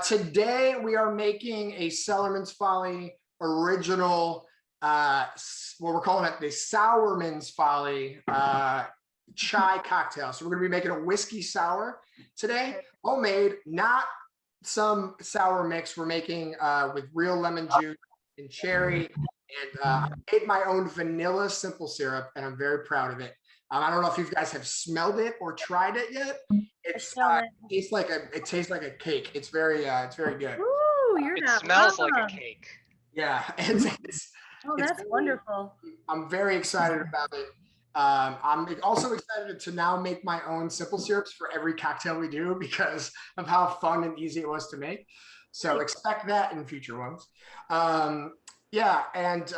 Today we are making a Cellarmen's Folly original, what we're calling it the SOURmen's Folly chai cocktail. So we're going to be making a whiskey sour today, homemade, not some sour mix. We're making with real lemon juice and cherry. And I made my own vanilla simple syrup, and I'm very proud of it. I don't know if you guys have smelled it or tried it yet. It tastes like a cake. It's very good. Ooh, it smells like a cake. Yeah, that's wonderful. I'm very excited about it. I'm also excited to now make my own simple syrups for every cocktail we do because of how fun and easy it was to make. So expect that in future ones. Yeah, and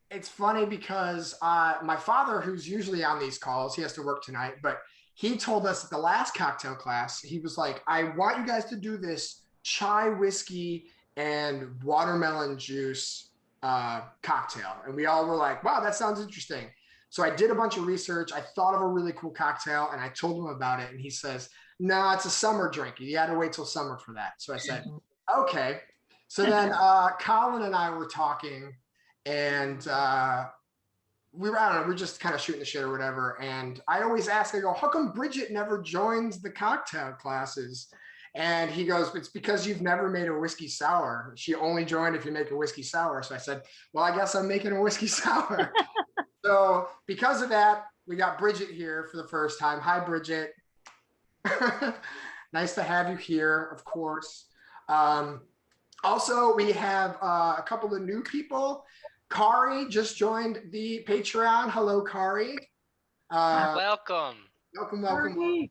it's funny because my father, who's usually on these calls, he has to work tonight, but he told us at the last cocktail class, he was like, I want you guys to do this chai whiskey and watermelon juice cocktail. And we all were like, wow, that sounds interesting. So I did a bunch of research. I thought of a really cool cocktail and I told him about it. And he says, no, it's a summer drink. You got to wait till summer for that. So I said, okay. So then Colin and I were talking and we're just kind of shooting the shit or whatever. And I always ask, I go, how come Bridget never joins the cocktail classes? And he goes, it's because you've never made a whiskey sour. She only joined if you make a whiskey sour. So I said, well, I guess I'm making a whiskey sour. So because of that, we got Bridget here for the first time. Hi, Bridget. Nice to have you here, of course. Also, we have a couple of new people. Kari just joined the Patreon. Hello, Kari. Welcome. Welcome.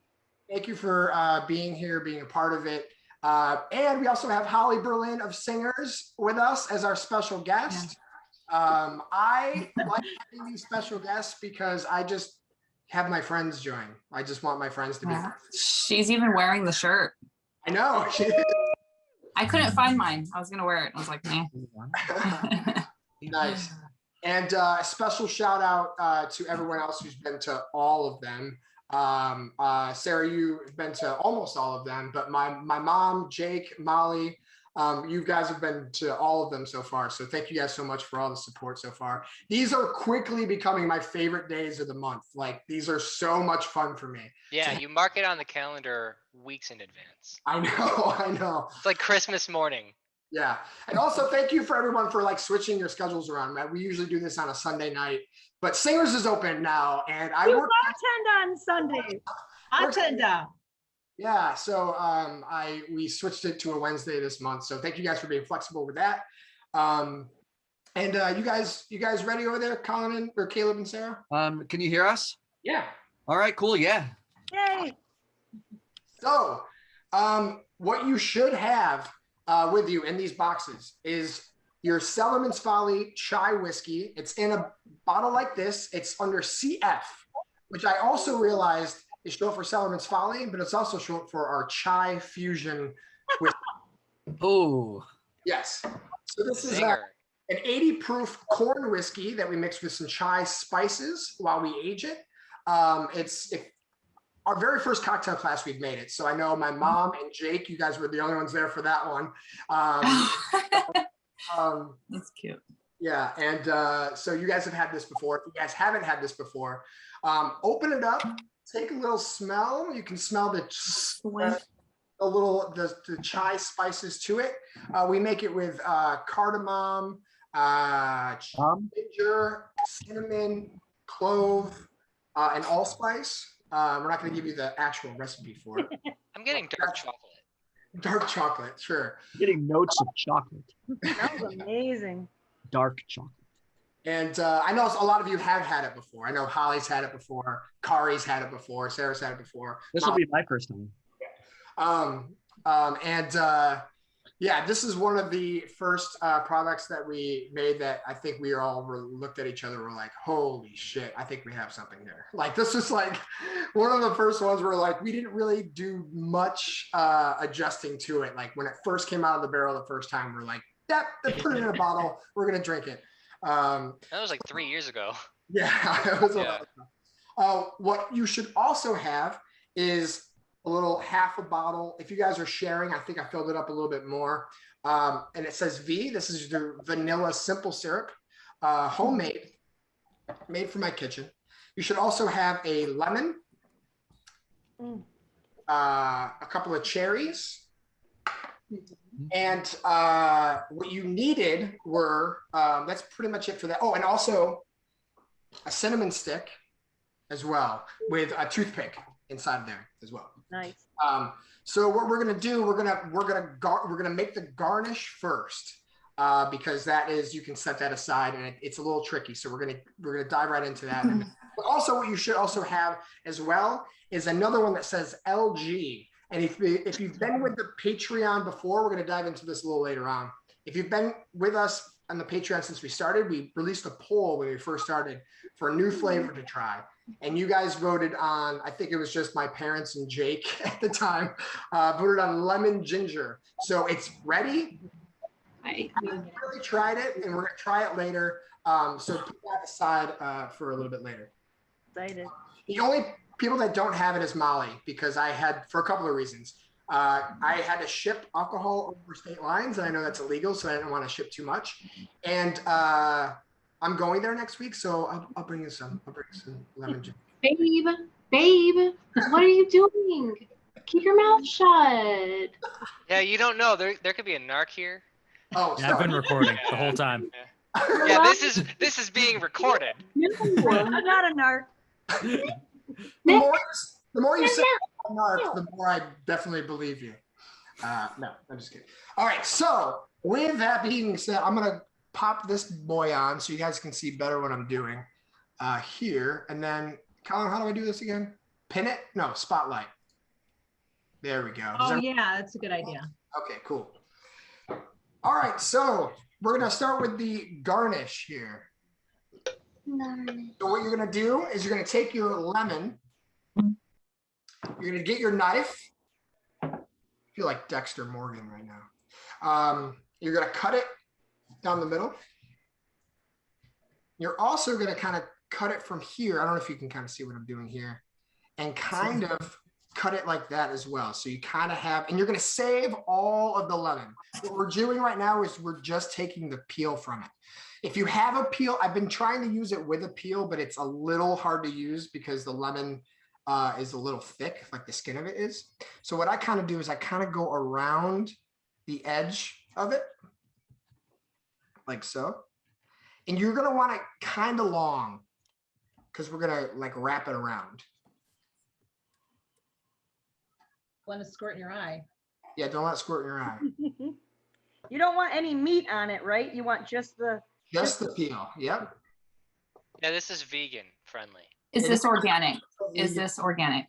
Thank you for being here, being a part of it. And we also have Holly Berlin of Singers with us as our special guest. I like having these special guests because I just have my friends join. I just want my friends to be. She's even wearing the shirt. I know. I couldn't find mine. I was going to wear it. I was like, nah. Nice. And a special shout out to everyone else who's been to all of them. Sarah, you've been to almost all of them, but my mom, Jake, Molly, you guys have been to all of them so far. So thank you guys so much for all the support so far. These are quickly becoming my favorite days of the month. Like these are so much fun for me. Yeah, you mark it on the calendar weeks in advance. I know. It's like Christmas morning. Yeah. And also thank you for everyone for like switching your schedules around, man. We usually do this on a Sunday night, but Singers is open now. And I work on Sunday. Bartender. Yeah. So we switched it to a Wednesday this month. So thank you guys for being flexible with that. And you guys ready over there, Colin or Caleb and Sarah? Can you hear us? Yeah. All right, cool. Yeah. Yay. So what you should have with you in these boxes is your Cellarmen's Folly chai whiskey. It's in a bottle like this. It's under CF, which I also realized is short for Cellarmen's Folly, but it's also short for our chai fusion whiskey. Oh. Yes. So this is an 80 proof corn whiskey that we mix with some chai spices while we age it. It's our very first cocktail class we've made it. So I know my mom and Jake, you guys were the only ones there for that one. That's cute. Yeah, and so you guys have had this before. If you guys haven't had this before, open it up, take a little smell. You can smell the chai spices to it. We make it with cardamom, ginger, cinnamon, clove, and allspice. We're not going to give you the actual recipe for it. I'm getting dark chocolate. Dark chocolate, sure. Getting notes of chocolate. That was amazing. Dark chocolate. And I know a lot of you have had it before. I know Holly's had it before. Kari's had it before. Sarah's had it before. This will be my first time. Yeah, this is one of the first products that we made that I think we all looked at each other and were like, holy shit, I think we have something here. Like this is like one of the first ones where like we didn't really do much adjusting to it. Like when it first came out of the barrel the first time, we're like, yep, put it in a bottle, we're gonna drink it. That was like 3 years ago. Yeah, it was a lot of fun. What you should also have is a little half a bottle. If you guys are sharing, I think I filled it up a little bit more. And it says V. This is the vanilla simple syrup, homemade, made for my kitchen. You should also have a lemon, a couple of cherries, and what you needed were, that's pretty much it for that. Oh, and also a cinnamon stick as well with a toothpick inside there as well. Nice. So what we're gonna do, we're gonna make the garnish first, because that is, you can set that aside, and it's a little tricky. So we're gonna dive right into that. But also, what you should also have as well is another one that says LG. And if you've been with the Patreon before, we're gonna dive into this a little later on. If you've been with us on the Patreon since we started, we released a poll when we first started for a new flavor to try. And you guys voted on, I think it was just my parents and Jake at the time, voted on lemon ginger. So it's ready. I haven't really tried it, and we're gonna try it later. So put that aside for a little bit later. Excited. The only people that don't have it is Molly, because I had, for a couple of reasons. I had to ship alcohol over state lines, and I know that's illegal, so I didn't want to ship too much. And I'm going there next week, so I'll bring you some. I'll bring you some lemon juice. Babe, what are you doing? Keep your mouth shut. Yeah, you don't know. There could be a narc here. Oh, Yeah, I've been recording the whole time. Yeah, this is being recorded. I'm not a narc. The more you say narc, the more I definitely believe you. No, I'm just kidding. All right, so with that being said, I'm gonna pop this boy on so you guys can see better what I'm doing here. And then, Colin, how do I do this again? Pin it? No, spotlight. There we go. Oh, yeah, that's a good idea. Okay, cool. All right, so we're gonna start with the garnish here. So what you're gonna do is you're gonna take your lemon, you're gonna get your knife. I feel like Dexter Morgan right now. You're gonna cut it down the middle. You're also gonna kind of cut it from here. I don't know if you can kind of see what I'm doing here, and kind of cut it like that as well. So you kind of have, and you're gonna save all of the lemon. What we're doing right now is we're just taking the peel from it. If you have a peel, I've been trying to use it with a peel, but it's a little hard to use because the lemon is a little thick, like the skin of it is. So what I kind of do is I kind of go around the edge of it, like so. And you're gonna want it kind of long because we're gonna like wrap it around. Want to squirt in your eye. Yeah, don't let it squirt in your eye. You don't want any meat on it, right? You want just the peel. Yep. Yeah, this is vegan friendly. Is this organic? Is this organic?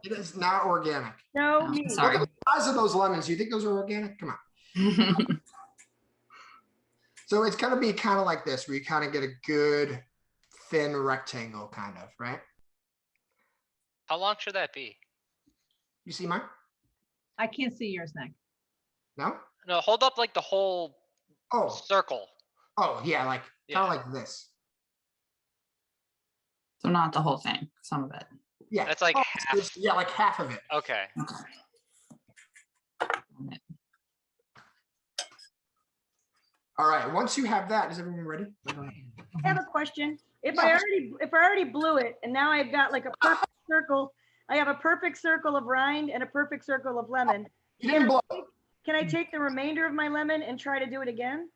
It is not organic. no Oh, meat. sorry. Look at the size of those lemons. Do you think those are organic? Come on. So it's gonna be kind of like this, where you kind of get a good thin rectangle, kind of, right? How long should that be? You see mine? I can't see yours, Nick. No? No, hold up like the whole Oh, circle. oh yeah, like kind of like this. So not the whole thing, some of it. Yeah. That's like half. Yeah, like half of it. Okay. All right. Once you have that, is everyone ready? I have a question. If I already blew it and now I've got like a perfect circle, I have a perfect circle of rind and a perfect circle of lemon. You didn't blow. Can I take the remainder of my lemon and try to do it again?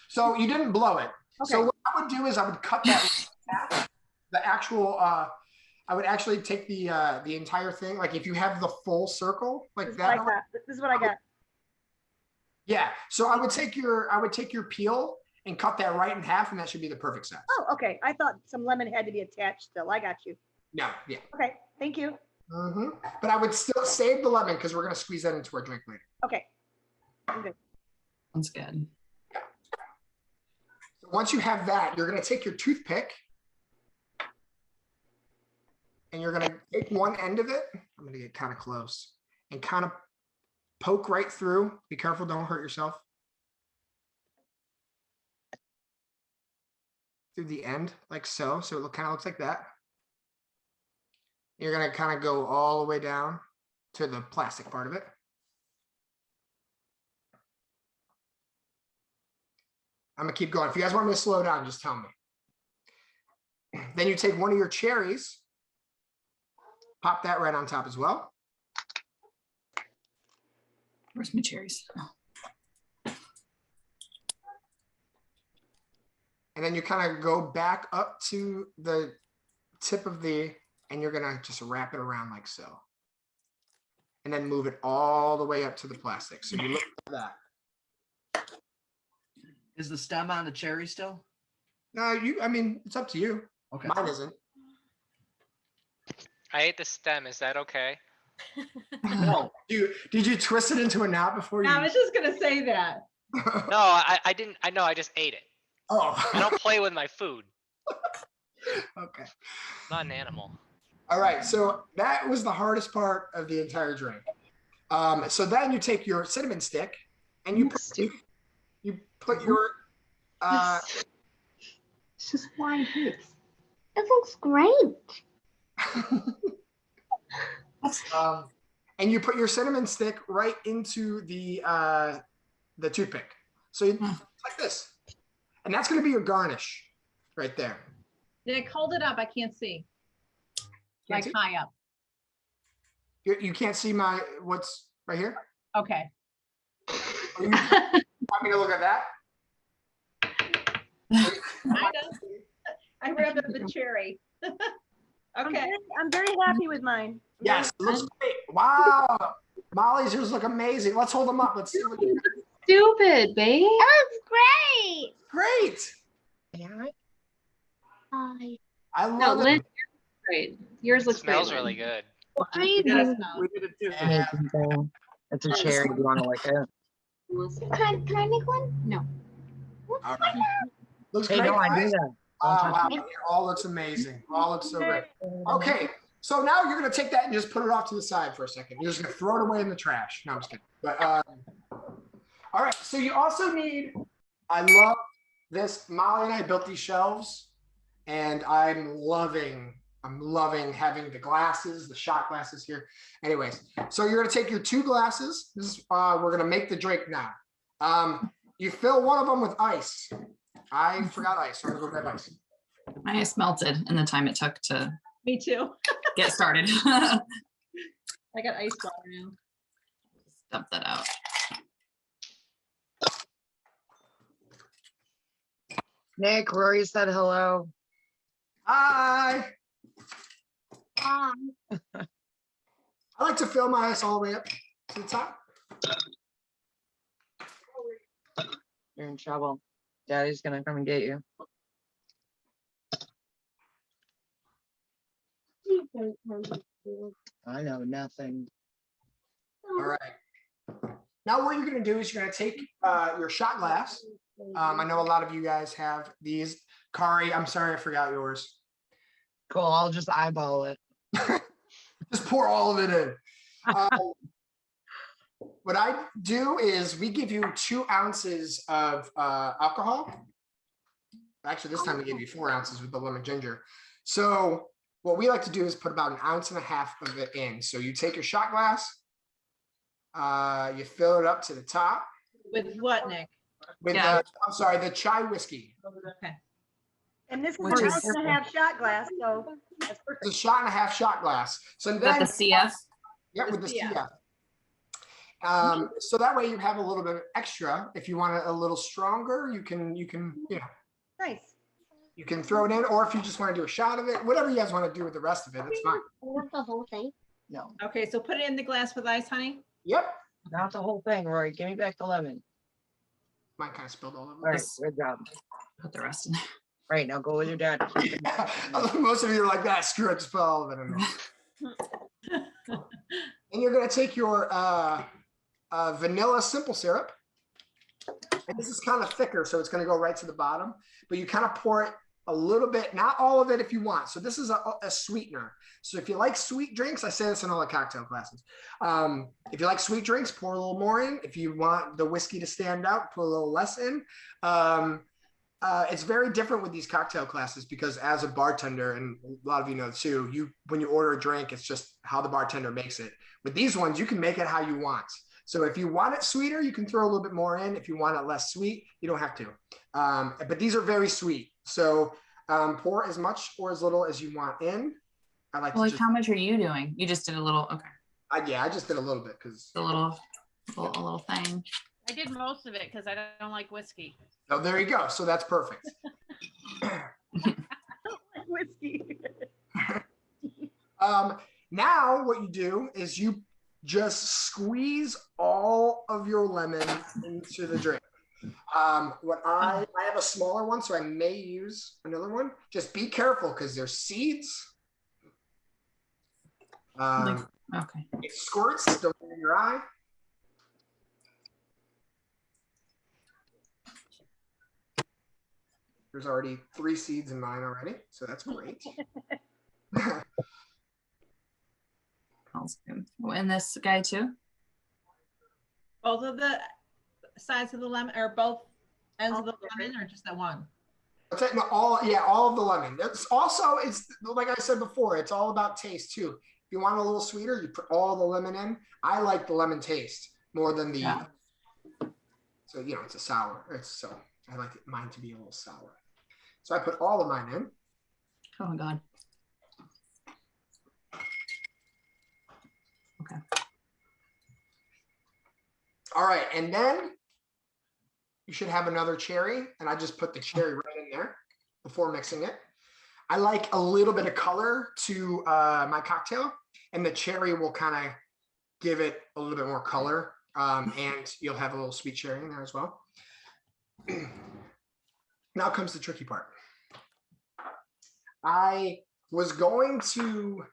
So you didn't blow it. Okay. So what I would do is I would cut that, the actual, I would actually take the entire thing. Like if you have the full circle like that. This is what I got. Yeah. So I would take your peel and cut that right in half, and that should be the perfect size. Oh, okay. I thought some lemon had to be attached still. I got you. No, yeah. Okay, thank you. But I would still save the lemon because we're gonna squeeze that into our drink later. Okay. I'm good. That's good. So once you have that, you're gonna take your toothpick and you're gonna take one end of it. I'm gonna get kind of close and kind of poke right through. Be careful, don't hurt yourself. Through the end, like so. So it kind of looks like that. You're gonna kind of go all the way down to the plastic part of it. I'm gonna keep going. If you guys want me to slow down, just tell me. Then you take one of your cherries, pop that right on top as well. Where's my cherries? Oh. And then you kind of go back up to the tip of and you're gonna just wrap it around like so. And then move it all the way up to the plastic. So you look at that. Is the stem on the cherry still? No, I mean, it's up to you. Okay. Mine isn't. I ate the stem. Is that okay? No. Did you twist it into a knot before you? I was just gonna say that. No, I didn't. I know. I just ate it. Oh. I don't play with my food. Okay. I'm not an animal. All right. So that was the hardest part of the entire drink. So then you take your cinnamon stick and you put your It's just wine hits. It looks great. and you put your cinnamon stick right into the toothpick. So like this, and that's going to be your garnish right there. Nick, hold it up. I can't see. Can't Like see? high up. You can't see what's right here. Okay. You want me to look at that? I wrapped up the cherry. Okay. I'm very happy with mine. Yes, it looks great. Wow, Molly's yours look amazing. Let's hold them up. Let's see what you Stupid, babe. It looks great. Great. Hi. I No, love Liz, it. great. Yours It looks great. smells Lynn. really good. We did it too. Yeah. It's a cherry. You want to lick it? Can I make one? No. All right. Looks Hey, great. no, I do guys. that. Wow, it all looks amazing. All looks so great. Okay, so now you're gonna take that and just put it off to the side for a second. You're just gonna throw it away in the trash. No, I'm just kidding. But all right. So you also need. I love this. Molly and I built these shelves, and I'm loving having the glasses, the shot glasses here. Anyways, so you're gonna take your 2 glasses. This is we're gonna make the drink now. You fill one of them with ice. I forgot ice, so I'm gonna go grab ice. My ice melted in the time it took to Me too. get started. I got ice water now. Dump that out. Nick, Rory said hello. Hi. Hi. I like to fill my ice all the way up to the top. You're in trouble. Daddy's gonna come and get you. I know nothing. All right. Now what you're gonna do is you're gonna take your shot glass. I know a lot of you guys have these. Kari, I'm sorry I forgot yours. Cool. I'll just eyeball it. Just pour all of it in. What I do is we give you 2 ounces of alcohol. Actually, this time we gave you 4 ounces with the lemon ginger. So what we like to do is put about 1.5 ounces of it in. So you take your shot glass, you fill it up to the top With what, Nick? with Yeah. the chai whiskey. Okay. And this is Which an is- 1.5 shot glass, so that's perfect. It's a 1.5 shot glass. So Is that then, the CF? yeah, with the Yeah. CF. So that way you have a little bit extra. If you want it a little stronger, you can Nice. you can throw it in, or if you just want to do a shot of it, whatever you guys want to do with the rest of it, it's fine. I want the whole thing. No, Okay, so put it in the glass with ice, honey. Yep. not the whole thing, Rory. Give me back the lemon. Mine kind of spilled all over. All right, good job. Put the rest in there. Right, now go with your dad. Most of you are like that. Screw it, just put all of it in there. And you're gonna take your vanilla simple syrup. And this is kind of thicker, so it's gonna go right to the bottom. But you kind of pour it a little bit, not all of it if you want. So this is a sweetener. So if you like sweet drinks, I say this in all the cocktail classes. If you like sweet drinks, pour a little more in. If you want the whiskey to stand out, put a little less in. It's very different with these cocktail classes because as a bartender, and a lot of you know too, when you order a drink, it's just how the bartender makes it. With these ones, you can make it how you want. So if you want it sweeter, you can throw a little bit more in. If you want it less sweet, you don't have to. But these are very sweet. So pour as much or as little as you want in. I like Well, to like, how much are you doing? You just did a little. Okay. I just did a little bit because A little thing. I did most of it because I don't like whiskey. oh, there you go. So that's perfect. Whiskey. Now what you do is you just squeeze all of your lemon into the drink. What I have a smaller one, so I may use another one. Just be careful because there's seeds. Okay. It squirts, don't get in your eye. There's already 3 seeds in mine already, so that's great. Smells good. Oh, and this guy too? Both of the sides of the lemon, or both ends of the lemon, or just that one? I'll take all of the lemon. It's also, it's like I said before, it's all about taste too. If you want a little sweeter, you put all the lemon in. I like the lemon taste more than the, so it's a sour. So I like mine to be a little sour. So I put all of mine in. Oh my God. Okay. All right, and then you should have another cherry, and I just put the cherry right in there before mixing it. I like a little bit of color to my cocktail, and the cherry will kind of give it a little bit more color, and you'll have a little sweet cherry in there as well. Now comes the tricky part. I was going to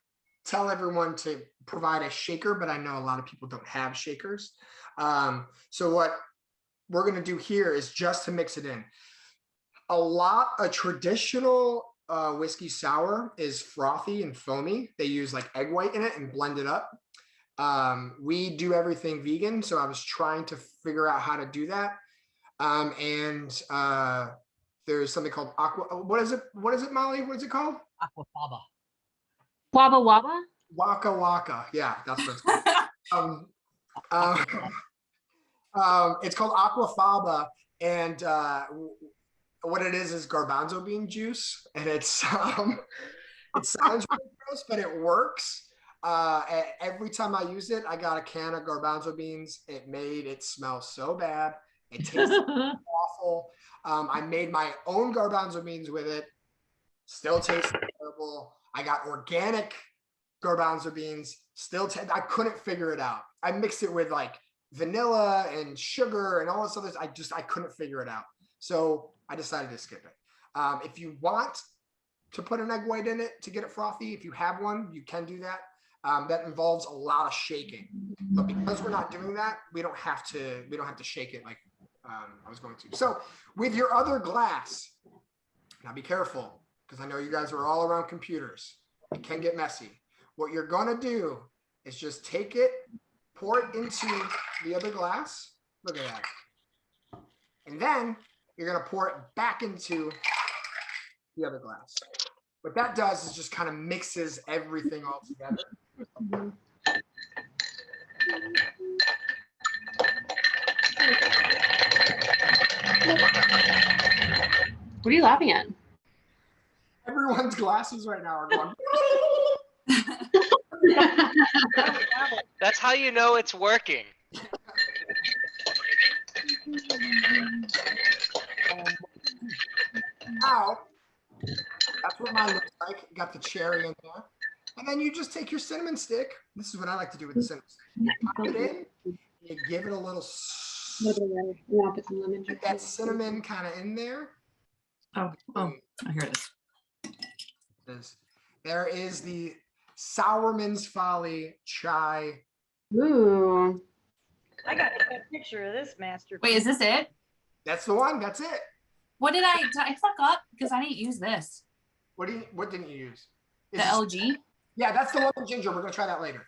tell everyone to provide a shaker, but I know a lot of people don't have shakers. So what we're going to do here is just to mix it in. A traditional whiskey sour is frothy and foamy. They use like egg white in it and blend it up. We do everything vegan, so I was trying to figure out how to do that. There's something called aqua. What is it, Molly? What is it called? Aquafaba. Waba waba? Waka waka. Yeah, that's what it's called. It's called aquafaba, and what it is garbanzo bean juice, and it's it sounds really gross, but it works. Every time I used it, I got a can of garbanzo beans. It made it smell so bad. It tastes awful. I made my own garbanzo beans with it. Still tastes terrible. I got organic garbanzo beans. I couldn't figure it out. I mixed it with like vanilla and sugar and all this other. I couldn't figure it out. So I decided to skip it. If you want to put an egg white in it to get it frothy, if you have one, you can do that. That involves a lot of shaking. But because we're not doing that, we don't have to shake it like I was going to. So with your other glass, now be careful because I know you guys are all around computers. It can get messy. What you're going to do is just take it, pour it into the other glass. Look at that. And then you're going to pour it back into the other glass. What that does is just kind of mixes everything all together. What are you laughing at? Everyone's glasses right now are going. That's how you know it's working. Now, that's what mine looks like. Got the cherry in there. And then you just take your cinnamon stick. This is what I like to do with the cinnamon stick. You pop it in, you give it a little, get that cinnamon kind of in there. Oh, here it is. There is the SOURmen's Folly chai. Ooh. I got a picture of this masterpiece. Wait, is this it? That's the one. That's it. Did I fuck up? Because I didn't use this. What didn't you use? The LG? Yeah, that's the one with ginger. We're gonna try that later.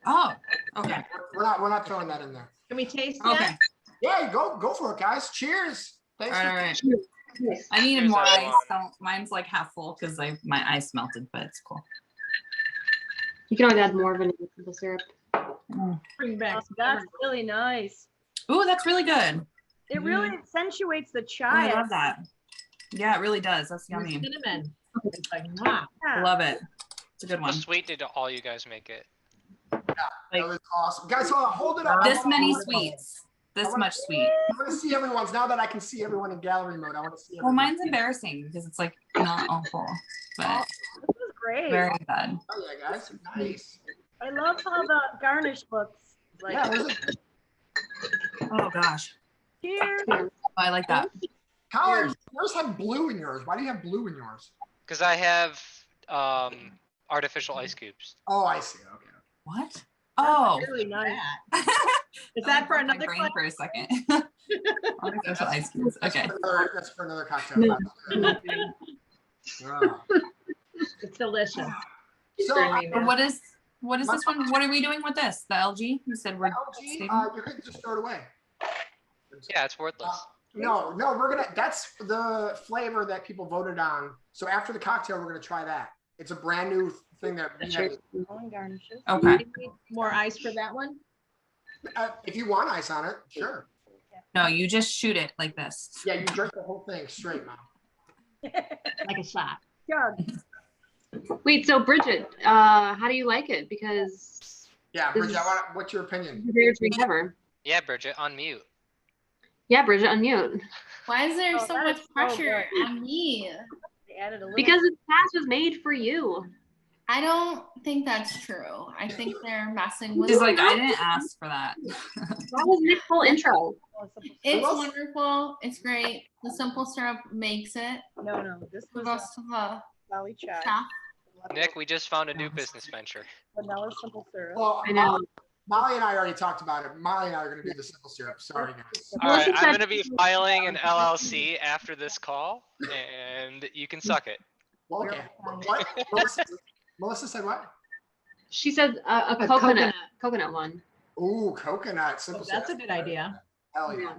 Oh, okay. We're not throwing that in there. Can we taste Okay. that? Yeah, go for it, guys. Cheers. All Thanks. right. Nice. I needed Here's more our ice. water. So mine's like half full because my ice melted, but it's cool. You can always add more vanilla simple syrup. Bring back Oh, some that's memories. really nice. Ooh, that's really good. It really accentuates the Oh, chai. I love that. Yeah, it really does. That's And the yummy. cinnamon. It's like, wow. I love it. It's a good How one. sweet did all you guys make it? That was awesome. Guys, hold it up. This many sweets. This much sweet. I want to see everyone's. Now that I can see everyone in gallery mode, I want to see Well, everyone. mine's embarrassing because it's like not awful, but This is great. very good. Oh yeah, guys. Nice. I love how the garnish looks. Like, Yeah, there's Oh gosh. cheers. Oh, I like that. how are yours have blue in yours? Why do you have blue in yours? Because I have artificial ice cubes. Oh, I see. Okay. What? Oh. Really nice. Is that for My another brain class? for a second. Artificial ice cubes. Okay. That's for another cocktail. Wow. It's delicious. So, What is this one? What are we doing with this? The LG? You said we're LG, saving? you can just throw it away. Yeah, it's worthless. No, that's the flavor that people voted on. So after the cocktail, we're gonna try that. It's a brand new thing that we have. Only garnishes. Okay. Do you need more ice for that one? If you want ice on it, sure. No, you just shoot it like this. Yeah, you drink the whole thing straight, Mom. Like a shot. Chug. Wait, so Bridget, how do you like it? Because Yeah, This Bridget, is- what's your opinion? it's your favorite drink ever. Yeah, Bridget, on mute. Yeah, Bridget, unmute. Why is there Oh, so that much is so pressure good. on me? They added a little. Because this class was made for you. I don't think that's true. I think they're messing with She's me. like, I didn't ask for that. That was Nick's whole intro. It's Well- wonderful. It's great. The simple syrup makes it. No, this The was rest of the Folly chai. stuff. Nick, we just found a new business venture. Vanilla simple syrup. Well, I know. Molly and I already talked about it. Molly and I are gonna do the simple syrup. Sorry, guys. All right, Melissa I'm said- gonna be filing an LLC after this call, and you can suck it. Well, okay. What? Melissa said what? She said a coconut one. Ooh, coconut simple syrup. That's a good idea. Hell yeah.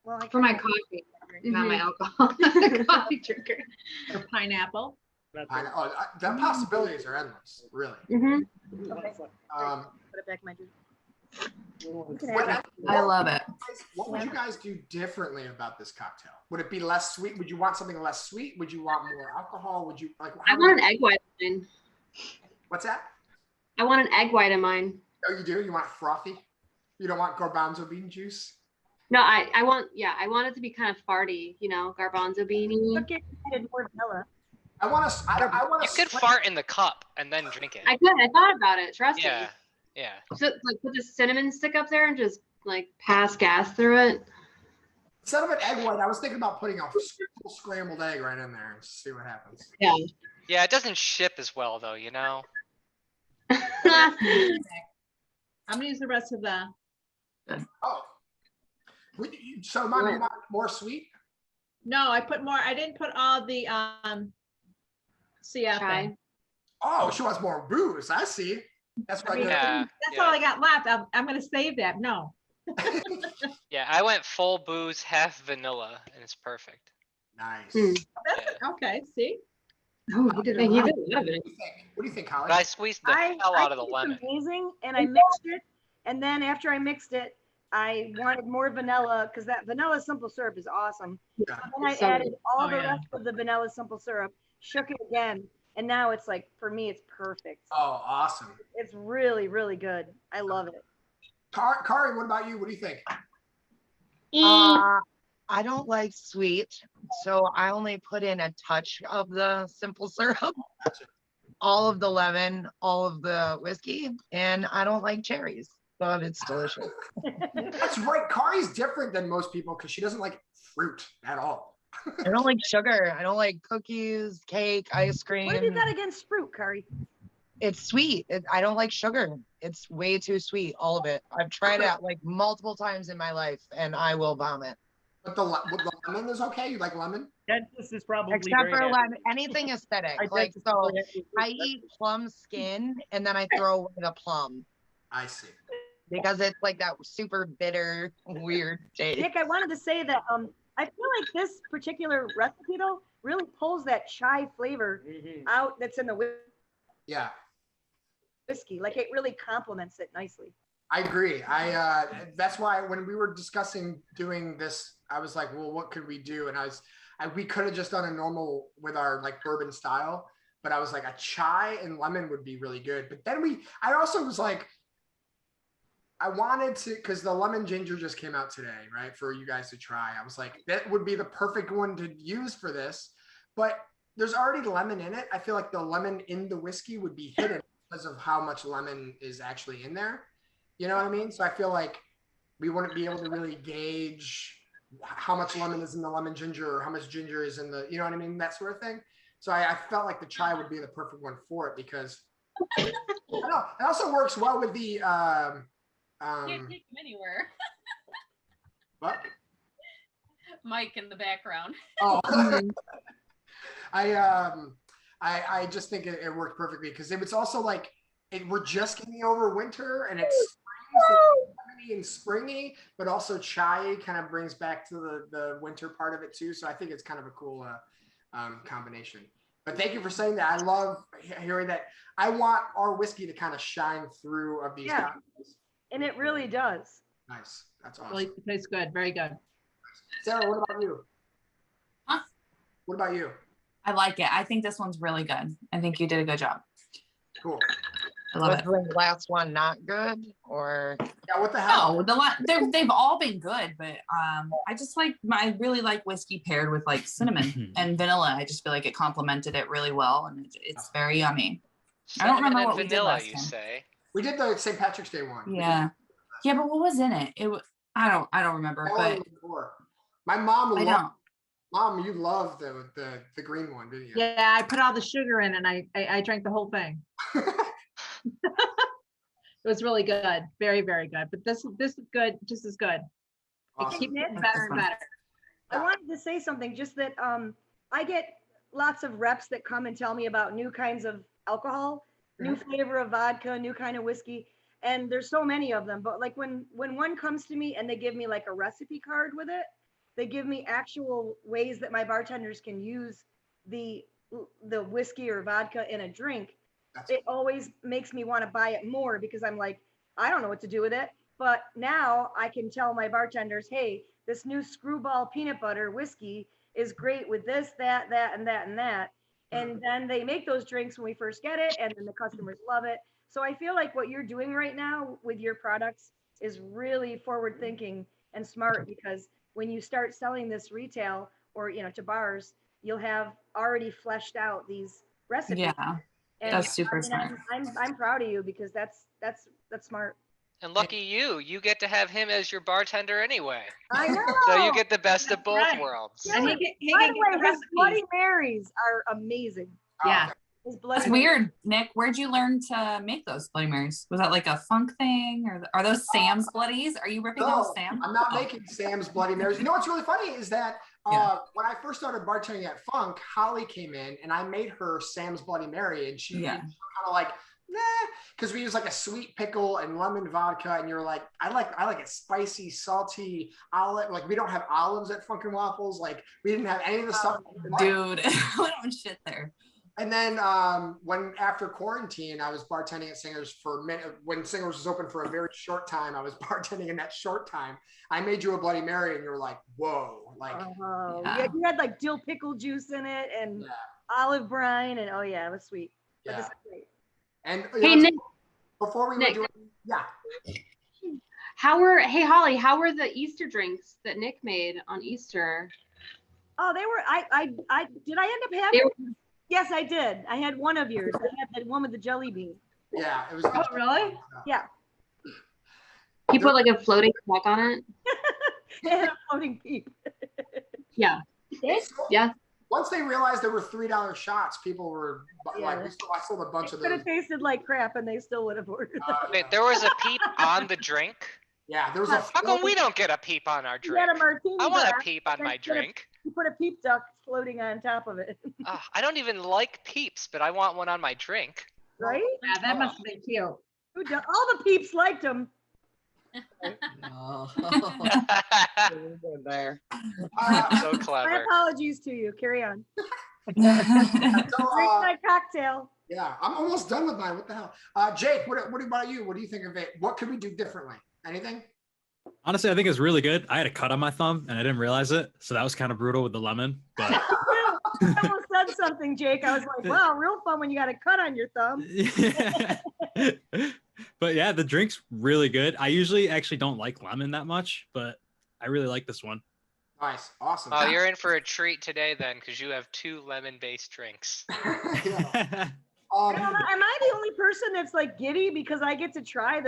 Well, I For my kinda- coffee, not my alcohol. Coffee drinker. Or pineapple. The possibilities are endless, really. Mm-hmm. Okay, Um, put it back in my juice. You can what, add I love it. what would you guys do differently about this cocktail? Would it be less sweet? Would you want something less sweet? Would you want more alcohol? Would you like? I want an egg white in mine. What's that? I want an egg white in mine. Oh, you do? You want it frothy? You don't want garbanzo bean juice? No, I want it to be kind of farty, garbanzo beanie. Look at added more vanilla. I want to. I want You to. could fart in the cup and then drink it. I thought about it, trust Yeah, me. yeah. So, like, put the cinnamon stick up there and just like pass gas through it. Instead of an egg white, I was thinking about putting a full scrambled egg right in there and see what happens. Yeah. Yeah, it doesn't ship as well though, you know? I'm gonna use the rest of the. Oh. So, Mom, you want more sweet? No, I put more. I didn't put all the CF Try. in. Oh, she wants more booze. I see. That's what I did. Yeah, That's all I got left. I'm gonna save that. No. yeah. I went full booze, half vanilla, and it's perfect. Nice. That's okay. See. Oh, he did a lot of it. What do you think, Holly? But I squeezed the hell out of the think lemon. it's amazing, and I mixed it, and then after I mixed it, I wanted more vanilla because that vanilla simple syrup is awesome. Yeah. And then I So added all Oh, the yeah. rest of the vanilla simple syrup, shook it again, and now it's like, for me, it's perfect. Oh, awesome. It's really, really good. I love it. Kari, what about you? What do you think? I don't like sweet, so I only put in a touch of the simple syrup, all of the lemon, all of the whiskey, and I don't like cherries, but it's delicious. That's right. Kari's different than most people because she doesn't like fruit at all. I don't like sugar. I don't like cookies, cake, ice cream. What have you got against fruit, Kari? It's sweet. I don't like sugar. It's way too sweet, all of it. I've tried it like multiple times in my life, and I will vomit. But the lemon is okay. You like lemon? Dentist is probably Except very for happy. lemon, anything aesthetic. Like, so I eat plum skin and then I throw away the plum I see. because it's like that super bitter, weird taste. Nick, I wanted to say that I feel like this particular recipe though really pulls that chai flavor out that's in the Yeah, whiskey. Like it really complements it nicely. I agree. That's why when we were discussing doing this, I was like, well, what could we do? And we could have just done a normal with our like bourbon style, but I was like, a chai and lemon would be really good. But then I also was like, I wanted to, because the lemon ginger just came out today, right? For you guys to try. I was like, that would be the perfect one to use for this. But there's already lemon in it. I feel like the lemon in the whiskey would be hidden because of how much lemon is actually in there. You know what I mean? So I feel like we wouldn't be able to really gauge how much lemon is in the lemon ginger or how much ginger is in the, you know what I mean? That sort of thing. So I felt like the chai would be the perfect one for it because I don't know, it also works well with the Can't take them anywhere. what? Mike in the background. Oh, I just think it worked perfectly because it was also like we're just getting over winter and it's spring, so it's and springy, but also chai kind of brings back to the winter part of it too. So I think it's kind of a cool combination. But thank you for saying that. I love hearing that. I want our whiskey to kind of shine through of these cocktails. And it really does. Nice. That's awesome. Really tastes good. Very good. Sarah, what about you? Huh? What about you? I like it. I think this one's really good. I think you did a good job. Cool. I love it. Was the last one not good, or? Yeah, what the hell? No, they've all been good, but I really like whiskey paired with like cinnamon and vanilla. I just feel like it complemented it really well, and it's very yummy. I don't remember what we did last time. Say? We did the St. Patrick's Day one. Yeah, but what was in it? I don't remember. But my mom I don't. Mom, you love the green one, didn't you? Yeah, I put all the sugar in and I drank the whole thing. It was really good. Very, very good. But this is good, just as good. Awesome. It keeps getting better and better. I wanted to say something, just that I get lots of reps that come and tell me about new kinds of alcohol, new flavor of vodka, new kind of whiskey, and there's so many of them. But like when one comes to me and they give me like a recipe card with it, they give me actual ways that my bartenders can use the whiskey or vodka in a drink. It always makes me want to buy it more because I'm like, I don't know what to do with it. But now I can tell my bartenders, hey, this new Screwball peanut butter whiskey is great with this, that, and that, and that. And then they make those drinks when we first get it, and then the customers love it. So I feel like what you're doing right now with your products is really forward thinking and smart, because when you start selling this retail or, to bars, you'll have already fleshed out these recipes. Yeah. And that's super smart. I'm proud of you because that's smart. And lucky you get to have him as your bartender anyway. I know. So you get the best of both worlds. And by the way, his Bloody Marys are amazing. Yeah. That's weird, Nick. Where'd you learn to make those Bloody Marys? Was that like a funk thing, or are those Sam's Bloodies? Are you ripping off Sam? I'm not making Sam's Bloody Marys. You know what's really funny is that when I first started bartending at Funk, Holly came in and I made her Sam's Bloody Mary, and she was kind of like, nah, because we use like a sweet pickle and lemon vodka, and you're like, I like it spicy, salty, olive. Like we don't have olives at Funk and Waffles. Like we didn't have any of the stuff. Dude, we don't shit there. And then when after quarantine, I was bartending at Singers for a minute. When Singers was open for a very short time, I was bartending in that short time. I made you a Bloody Mary, and you were like, "Whoa!" Like, yeah, you had like dill pickle juice in it and olive brine, and it was sweet. Yeah. This is great. And hey, Nick, before we were doing, Holly, how were the Easter drinks that Nick made on Easter? Oh, they were. I did. I end up having. Yes, I did. I had one of yours. I had the one with the jelly bean. Yeah, it was. Oh, really? Yeah. He put like a floating peck on it. It had a floating peep. Yeah. Yeah. Once they realized there were $3 shots, people were like, I sold a bunch of those. Could have tasted like crap, and they still would have ordered. Wait, there was a peep on the drink? Yeah, there was a. How come we don't get a peep on our drink? Had a martini I want a glass, peep on my drink. You put a peep duck floating on top of it. I don't even like peeps, but I want one on my drink. Right? Yeah, that must have been cute. All the peeps liked them. there. So My clever. apologies to you. Carry on. So, Drink my cocktail. yeah, I'm almost done with mine. What the hell? Jake, what about you? What do you think of it? What could we do differently? Anything? Honestly, I think it's really good. I had a cut on my thumb and I didn't realize it, so that was kind of brutal with the lemon. But I almost said something, Jake. I was like, wow, real fun when you got a cut on your thumb. yeah. But yeah, the drink's really good. I usually actually don't like lemon that much, but I really like this one. Nice, awesome. Oh, you're in for a treat today then, because you have 2 lemon-based drinks. Yeah. Am I the only person that's like giddy because I get to try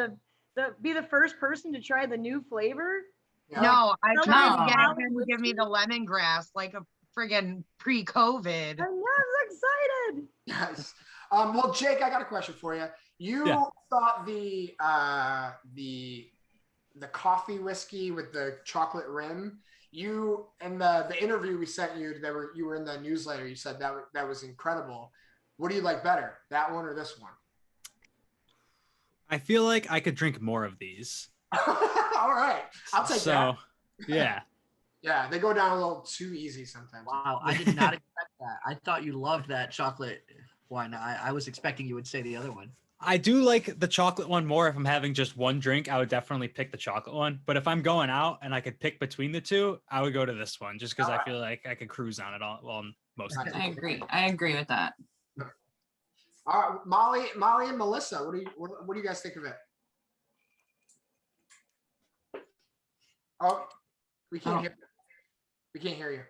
be the first person to try the new flavor? No, I No, tried to no. get him to give me the lemongrass like a friggin' pre-COVID. I'm excited. Yes. Well, Jake, I got a question for you. You thought the coffee whiskey with the chocolate rim. You in the interview we sent you, you were in the newsletter. You said that was incredible. What do you like better, that one or this one? I feel like I could drink more of these. All right, I'll take that. Yeah. Yeah, they go down a little too easy sometimes. Wow, I did not expect that. I thought you loved that chocolate one. I was expecting you would say the other one. I do like the chocolate one more. If I'm having just one drink, I would definitely pick the chocolate one. But if I'm going out and I could pick between the two, I would go to this one just because I feel like I could cruise on it all. Well, most of the time. I agree with that. All right, Molly and Melissa, what do you guys think of it? Oh, we can't hear. We can't hear you.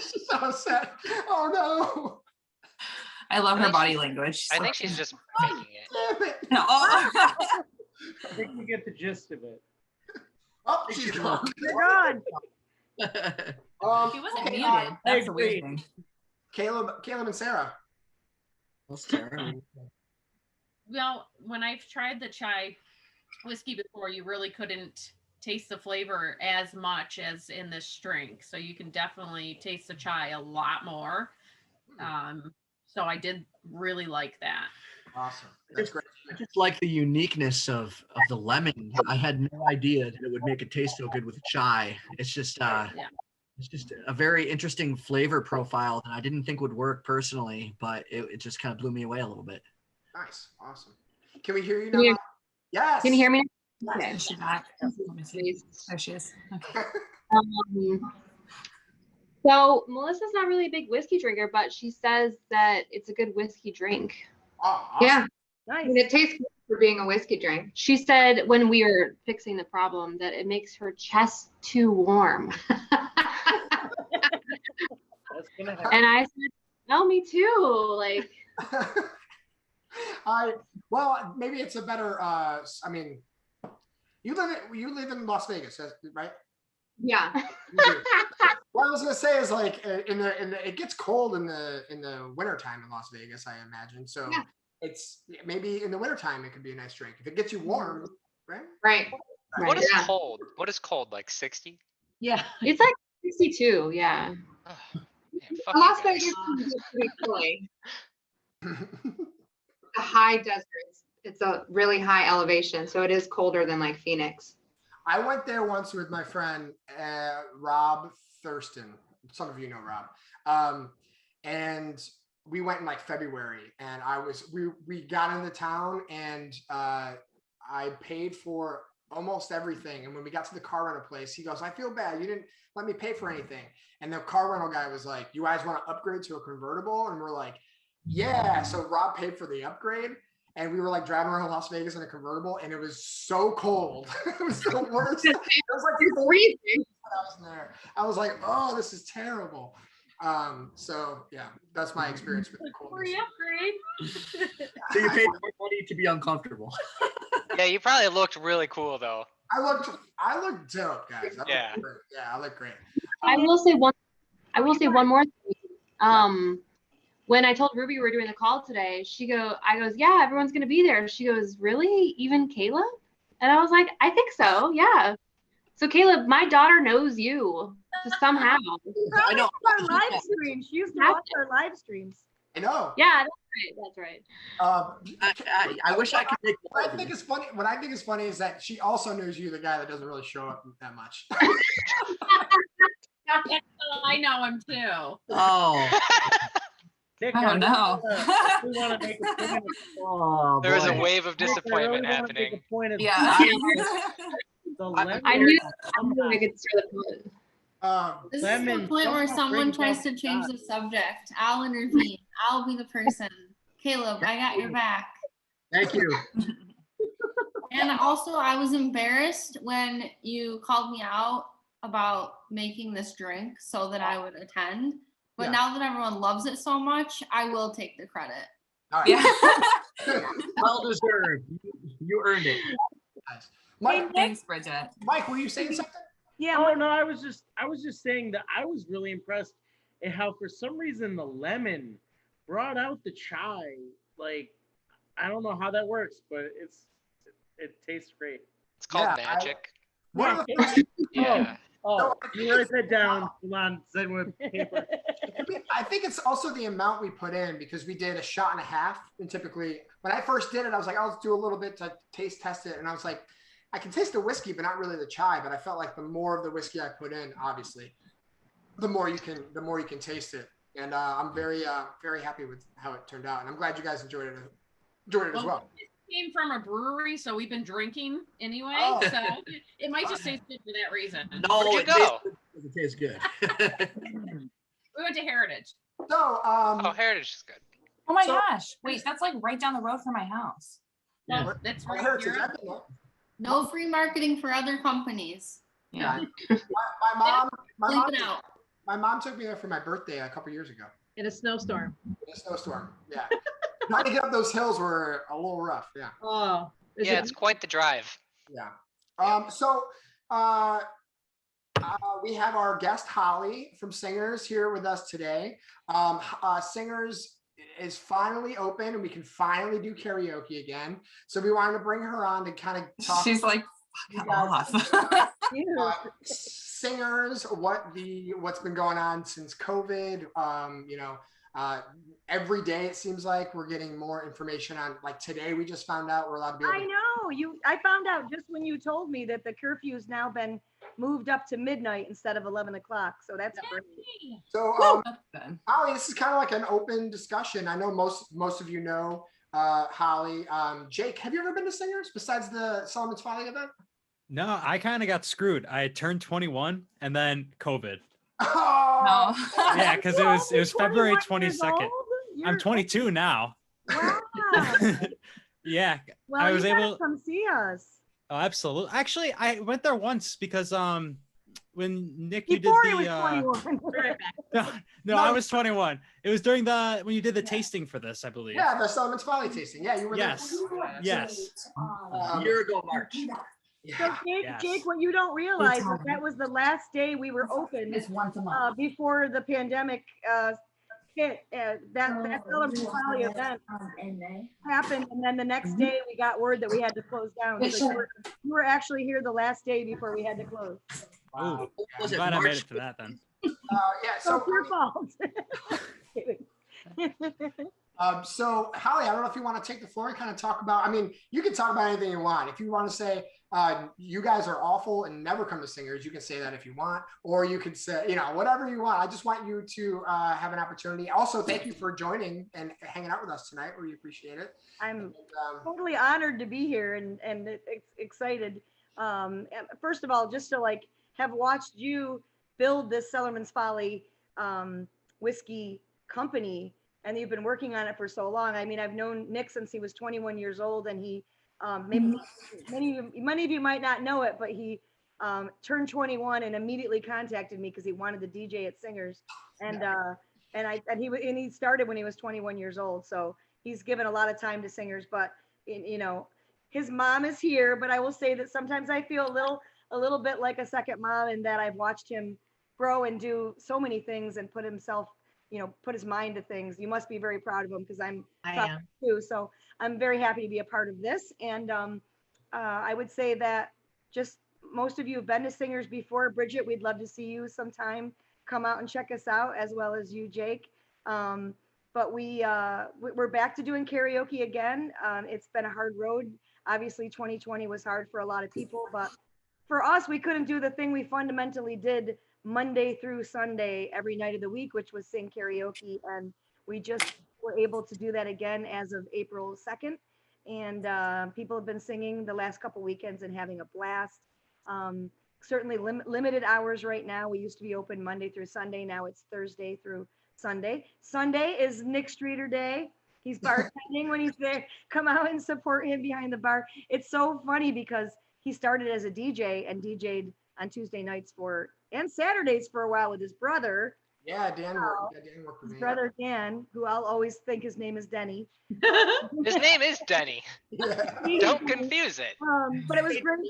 She's so upset. Oh no. I love her body language. I think she's just faking it. Damn it. Oh. I think you get the gist of it. Oh, she's gone. You're gone. She wasn't muted. That's the weird thing. Caleb and Sarah. Well, Sarah. Well, when I've tried the chai whiskey before, you really couldn't taste the flavor as much as in this drink. So you can definitely taste the chai a lot more. So I did really like that. Awesome. That's great. I just like the uniqueness of the lemon. I had no idea that it would make it taste so good with chai. It's just it's just a very interesting flavor profile that I didn't think would work personally, but it just kind of blew me away a little bit. Nice. Awesome. Can we hear you Can now? you- Yes. Can you hear me? Okay. Is she back? Let me see. There she is. Okay. So Melissa's not really a big whiskey drinker, but she says that it's a good whiskey drink. Oh, awesome. Yeah. Nice. I mean, it tastes good for being a whiskey drink. She said when we were fixing the problem that it makes her chest too warm. And I said, "No, me too." Like, well, maybe it's a better. I mean, you live in Las Vegas, right? yeah. What I was gonna say is like it gets cold in the wintertime in Las Vegas, I imagine. So it's maybe in the wintertime it could be a nice drink if it gets you warm, right? Right. What is cold? What is cold? Like 60? Yeah. It's like 62. Yeah. Oh, man, fuck Las you guys. Vegas is pretty chilly. A high desert. It's a really high elevation, so it is colder than like Phoenix. I went there once with my friend Rob Thurston. Some of you know Rob, and we went in like February, and we got into town, and I paid for almost everything. And when we got to the car rental place, he goes, "I feel bad, you didn't let me pay for anything." And the car rental guy was like, "You guys want to upgrade to a convertible?" And we're like, "Yeah." So Rob paid for the upgrade. And we were like driving around Las Vegas in a convertible, and it was so cold. It was the worst. It was like freezing when I was there. I was like, "Oh, this is terrible." So yeah, that's my experience with the coldness. Free upgrade. So you paid more money to be uncomfortable. Yeah, you probably looked really cool though. I looked dope, guys. I look great. I will say one more thing. When I told Ruby we were doing the call today, I goes, "Yeah, everyone's gonna be there." She goes, "Really? Even Caleb?" And I was like, "I think so, yeah." So Caleb, my daughter knows you somehow. I know. Our live streams. She used to watch our live streams. I know. Yeah, that's right. I wish I could make. What I think is funny. What I think is funny is that she also knows you, the guy that doesn't really show up that much. I know him too. Oh. Oh no. We want to make a point. Oh, There is a boy. wave of Nick, I disappointment really wanna make happening. a point of Yeah. the lemon. I knew I could stir the pot. This Lemon, is the point where someone someone brings tries up to the change shot. the subject. I'll intervene. I'll be the person. Caleb, I got your back. Thank you. And also, I was embarrassed when you called me out about making this drink so that I would attend. But Yeah. now that everyone loves it so much, I will take the credit. All right. Yeah. Well deserved. You earned it. Nice. Mike, Thanks, Bridget. Mike, were you saying something? Yeah. Oh no, I was just saying that I was really impressed at how for some reason the lemon brought out the chai. Like, I don't know how that works, but it tastes great. It's called Yeah, magic. One of the Yeah. Oh, you write that down. Hold on, send with paper. I think it's also the amount we put in because we did a shot and a half. And typically, when I first did it, I was like, I'll do a little bit to taste test it. And I was like, I can taste the whiskey, but not really the chai. But I felt like the more of the whiskey I put in, obviously, the more you can taste it. And I'm very happy with how it turned out. And I'm glad you guys enjoyed it as well. It came from a brewery, so we've been drinking anyway. Oh. So it might just taste good for that reason. No, Where'd you it go? tastes good. We went to Heritage. So, Oh, Heritage is good. Oh my So- gosh. Wait, that's like right down the road from my house. Well, that's I right heard here. it's- No free marketing for other companies. Yeah. my Bleep it out. mom took me there for my birthday a couple years ago. In a snowstorm. In a snowstorm. Yeah. Trying to get up those hills were a little rough. Yeah. Oh. Is Yeah, it- it's quite the drive. Yeah. So we have our guest Holly from Singers here with us today. Singers is finally open and we can finally do karaoke again. So we wanted to bring her on to kind of talk. She's like, you fuck guys- off. Singers, what's been going on since COVID. Every day it seems like we're getting more information on. Like today, we just found out we're allowed to be. I know I found out just when you told me that the curfew's now been moved up to midnight instead of 11 o'clock. So that's great. So, Good. Holly, this is kind of like an open discussion. I know most of you know Holly. Jake, have you ever been to Singers besides the Cellarmen's Folly event? No, I kind of got screwed. I turned 21 and then COVID. Oh, No. Yeah, because it was February 22nd. I'm You're- 22 now. Wow. Yeah, Well, I was you gotta able. come see us. Oh, absolutely. Actually, I went there once because when Nick you did Before the he was 21. no, I was 21. It was during when you did the tasting for this, I believe. yeah, the Cellarmen's Folly tasting. Yeah, you were Yes. there. Yes. A year ago, March. So Yeah. Jake, Yes. Jake, what you don't realize is that was the last day we were open once a before the pandemic hit. That Cellarmen's Folly event happened, and then the next day we got word that we had to close down. So you were actually here the last day before we had to close. Ooh, Was I'm it glad I made March? it to that then. Yeah. So So, it's your fault. so Holly, I don't know if you want to take the floor and kind of talk about. I mean, you can talk about anything you want. If you want to say you guys are awful and never come to Singers, you can say that if you want, or you could say, whatever you want. I just want you to have an opportunity. Also, thank you for joining and hanging out with us tonight. We appreciate it. I'm totally honored to be here and excited. First of all, just to have watched you build this Cellarmen's Folly whiskey company, and you've been working on it for so long. I mean, I've known Nick since he was 21 years old, and he maybe many of you might not know it, but he turned 21 and immediately contacted me because he wanted to DJ at Singers, and he started when he was 21 years old. So he's given a lot of time to Singers, but his mom is here. But I will say that sometimes I feel a little bit like a second mom in that I've watched him grow and do so many things and put his mind to things. You must be very proud of him because I am too. So I'm very happy to be a part of this. And I would say that just most of you have been to Singers before. Bridget, we'd love to see you sometime. Come out and check us out, as well as you, Jake. but we're back to doing karaoke again. It's been a hard road. Obviously, 2020 was hard for a lot of people, but for us, we couldn't do the thing we fundamentally did Monday through Sunday every night of the week, which was sing karaoke, and we just were able to do that again as of April 2nd. And people have been singing the last couple weekends and having a blast. Certainly limited hours right now. We used to be open Monday through Sunday. Now it's Thursday through Sunday. Sunday is Nick Streeter Day. He's bartending when he's there. Come out and support him behind the bar. It's so funny because he started as a DJ and DJ'd on Tuesday nights and Saturdays for a while with his brother. Yeah, Dan worked with me. His brother Dan, who I'll always think his name is Denny. His name is Denny. Don't confuse it. But it was great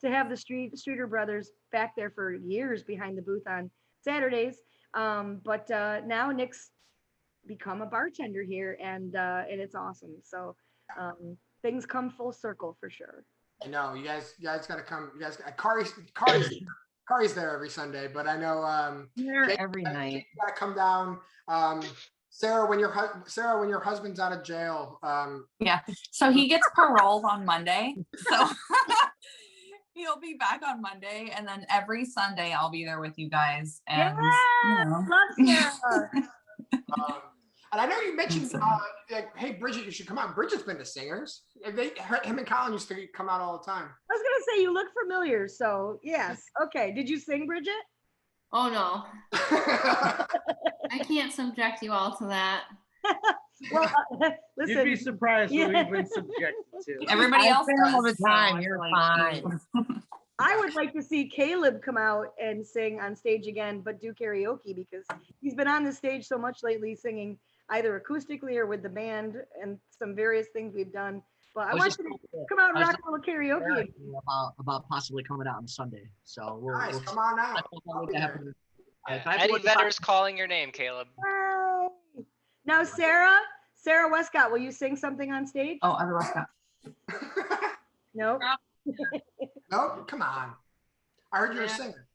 to have the Streeter brothers back there for years behind the booth on Saturdays. But now Nick's become a bartender here, and it's awesome. So things come full circle for sure. I know you guys got to come. You guys, Kari's there every Sunday, but I know there every night. You got to come down. Sarah, when your husband's out of jail. Yeah, so he gets paroled on Monday. So he'll be back on Monday, and then every Sunday I'll be there with you guys. And love Sarah. And I know you mentioned, like, hey, Bridget, you should come out. Bridget's been to Singers. Him and Colin used to come out all the time. I was gonna say you look familiar, so yes. Okay, did you sing, Bridget? Oh no, I can't subject you all to that. Well, listen, you'd be surprised what we've been subjected to. Everybody else does all the time. So You're fine. I would like to see Caleb come out and sing on stage again, but do karaoke because he's been on the stage so much lately, singing either acoustically or with the band and some various things we've done. But I want you to come out and rock a little karaoke. About possibly coming out on Sunday. So we'll come on out. Eddie Vedder's calling your name, Caleb. Yay. Now, Sarah Westcott, will you sing something on stage? Oh, Eddie Westcott. No. No, come on. I heard you're a singer.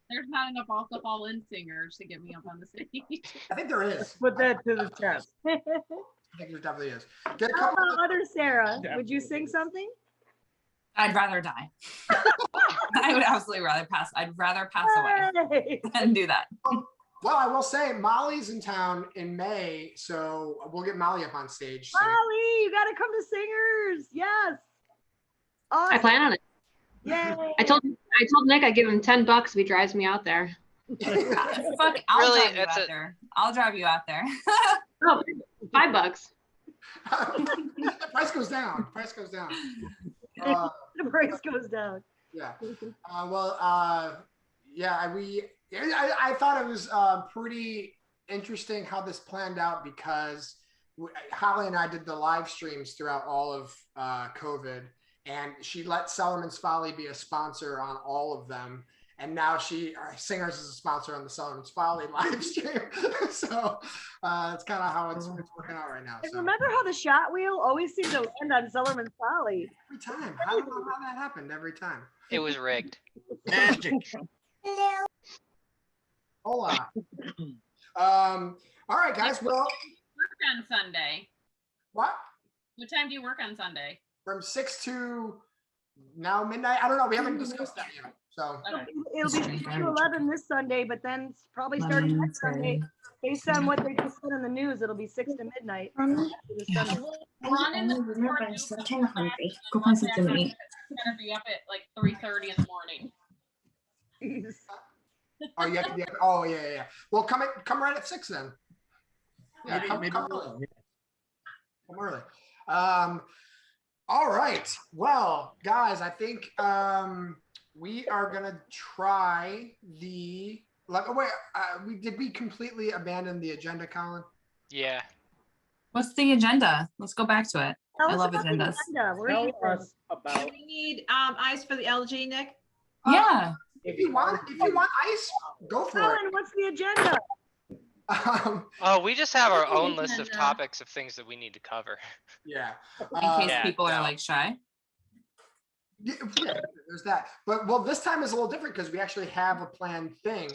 There's not enough alcohol in singers to get me up on the stage. I think there is. Put that to the test. I think there definitely is. How about other Sarah? Would you sing something? I'd rather die. I would absolutely rather pass. I'd rather pass away than do that. Well, I will say Molly's in town in May, so we'll get Molly up on stage. Molly, you got to come to Singers. Yes. Awesome. I plan on it. Yay. I told Nick I'd give him $10 if he drives me out there. Fuck, I'll drive you out there. I'll drive you out there. Oh, $5. The price goes down. The price goes down. Yeah. I thought it was pretty interesting how this planned out because Holly and I did the live streams throughout all of COVID, and she let Cellarmen's Folly be a sponsor on all of them. And now Singers is a sponsor on the Cellarmen's Folly live stream. So it's kind of how it's working out right now. So. Remember how the shot wheel always seemed to land on Cellarmen's Folly? Every time. I don't know how that happened every time. It was rigged. Magic. Hello. Hola. All right, guys. Well, work on Sunday. What? What time do you work on Sunday? From 6 to now midnight. I don't know. We haven't discussed that yet. So it'll be 6 to 11 this Sunday, but then probably starting next Sunday, based on what they just said in the news, it'll be 6 to midnight. Ron in the morning. I'm kind of hungry. Go find something to eat. Gonna be up at like 3:30 in the morning. Oh, you have to be. Oh, yeah. Well, come right at 6 then. Yeah, come early. Come early. All right. Well, guys, I think we are gonna try the. Did we completely abandon the agenda, Colin? Yeah. What's the agenda? Let's go back to it. I love agendas. Tell us about. We need ice for the LG, Nick. Yeah. If you want ice, go for Colin, it. what's the agenda? We just have our own list of topics of things that we need to cover. Yeah. In case people are like shy. Yeah, there's that. But this time is a little different because we actually have a planned thing.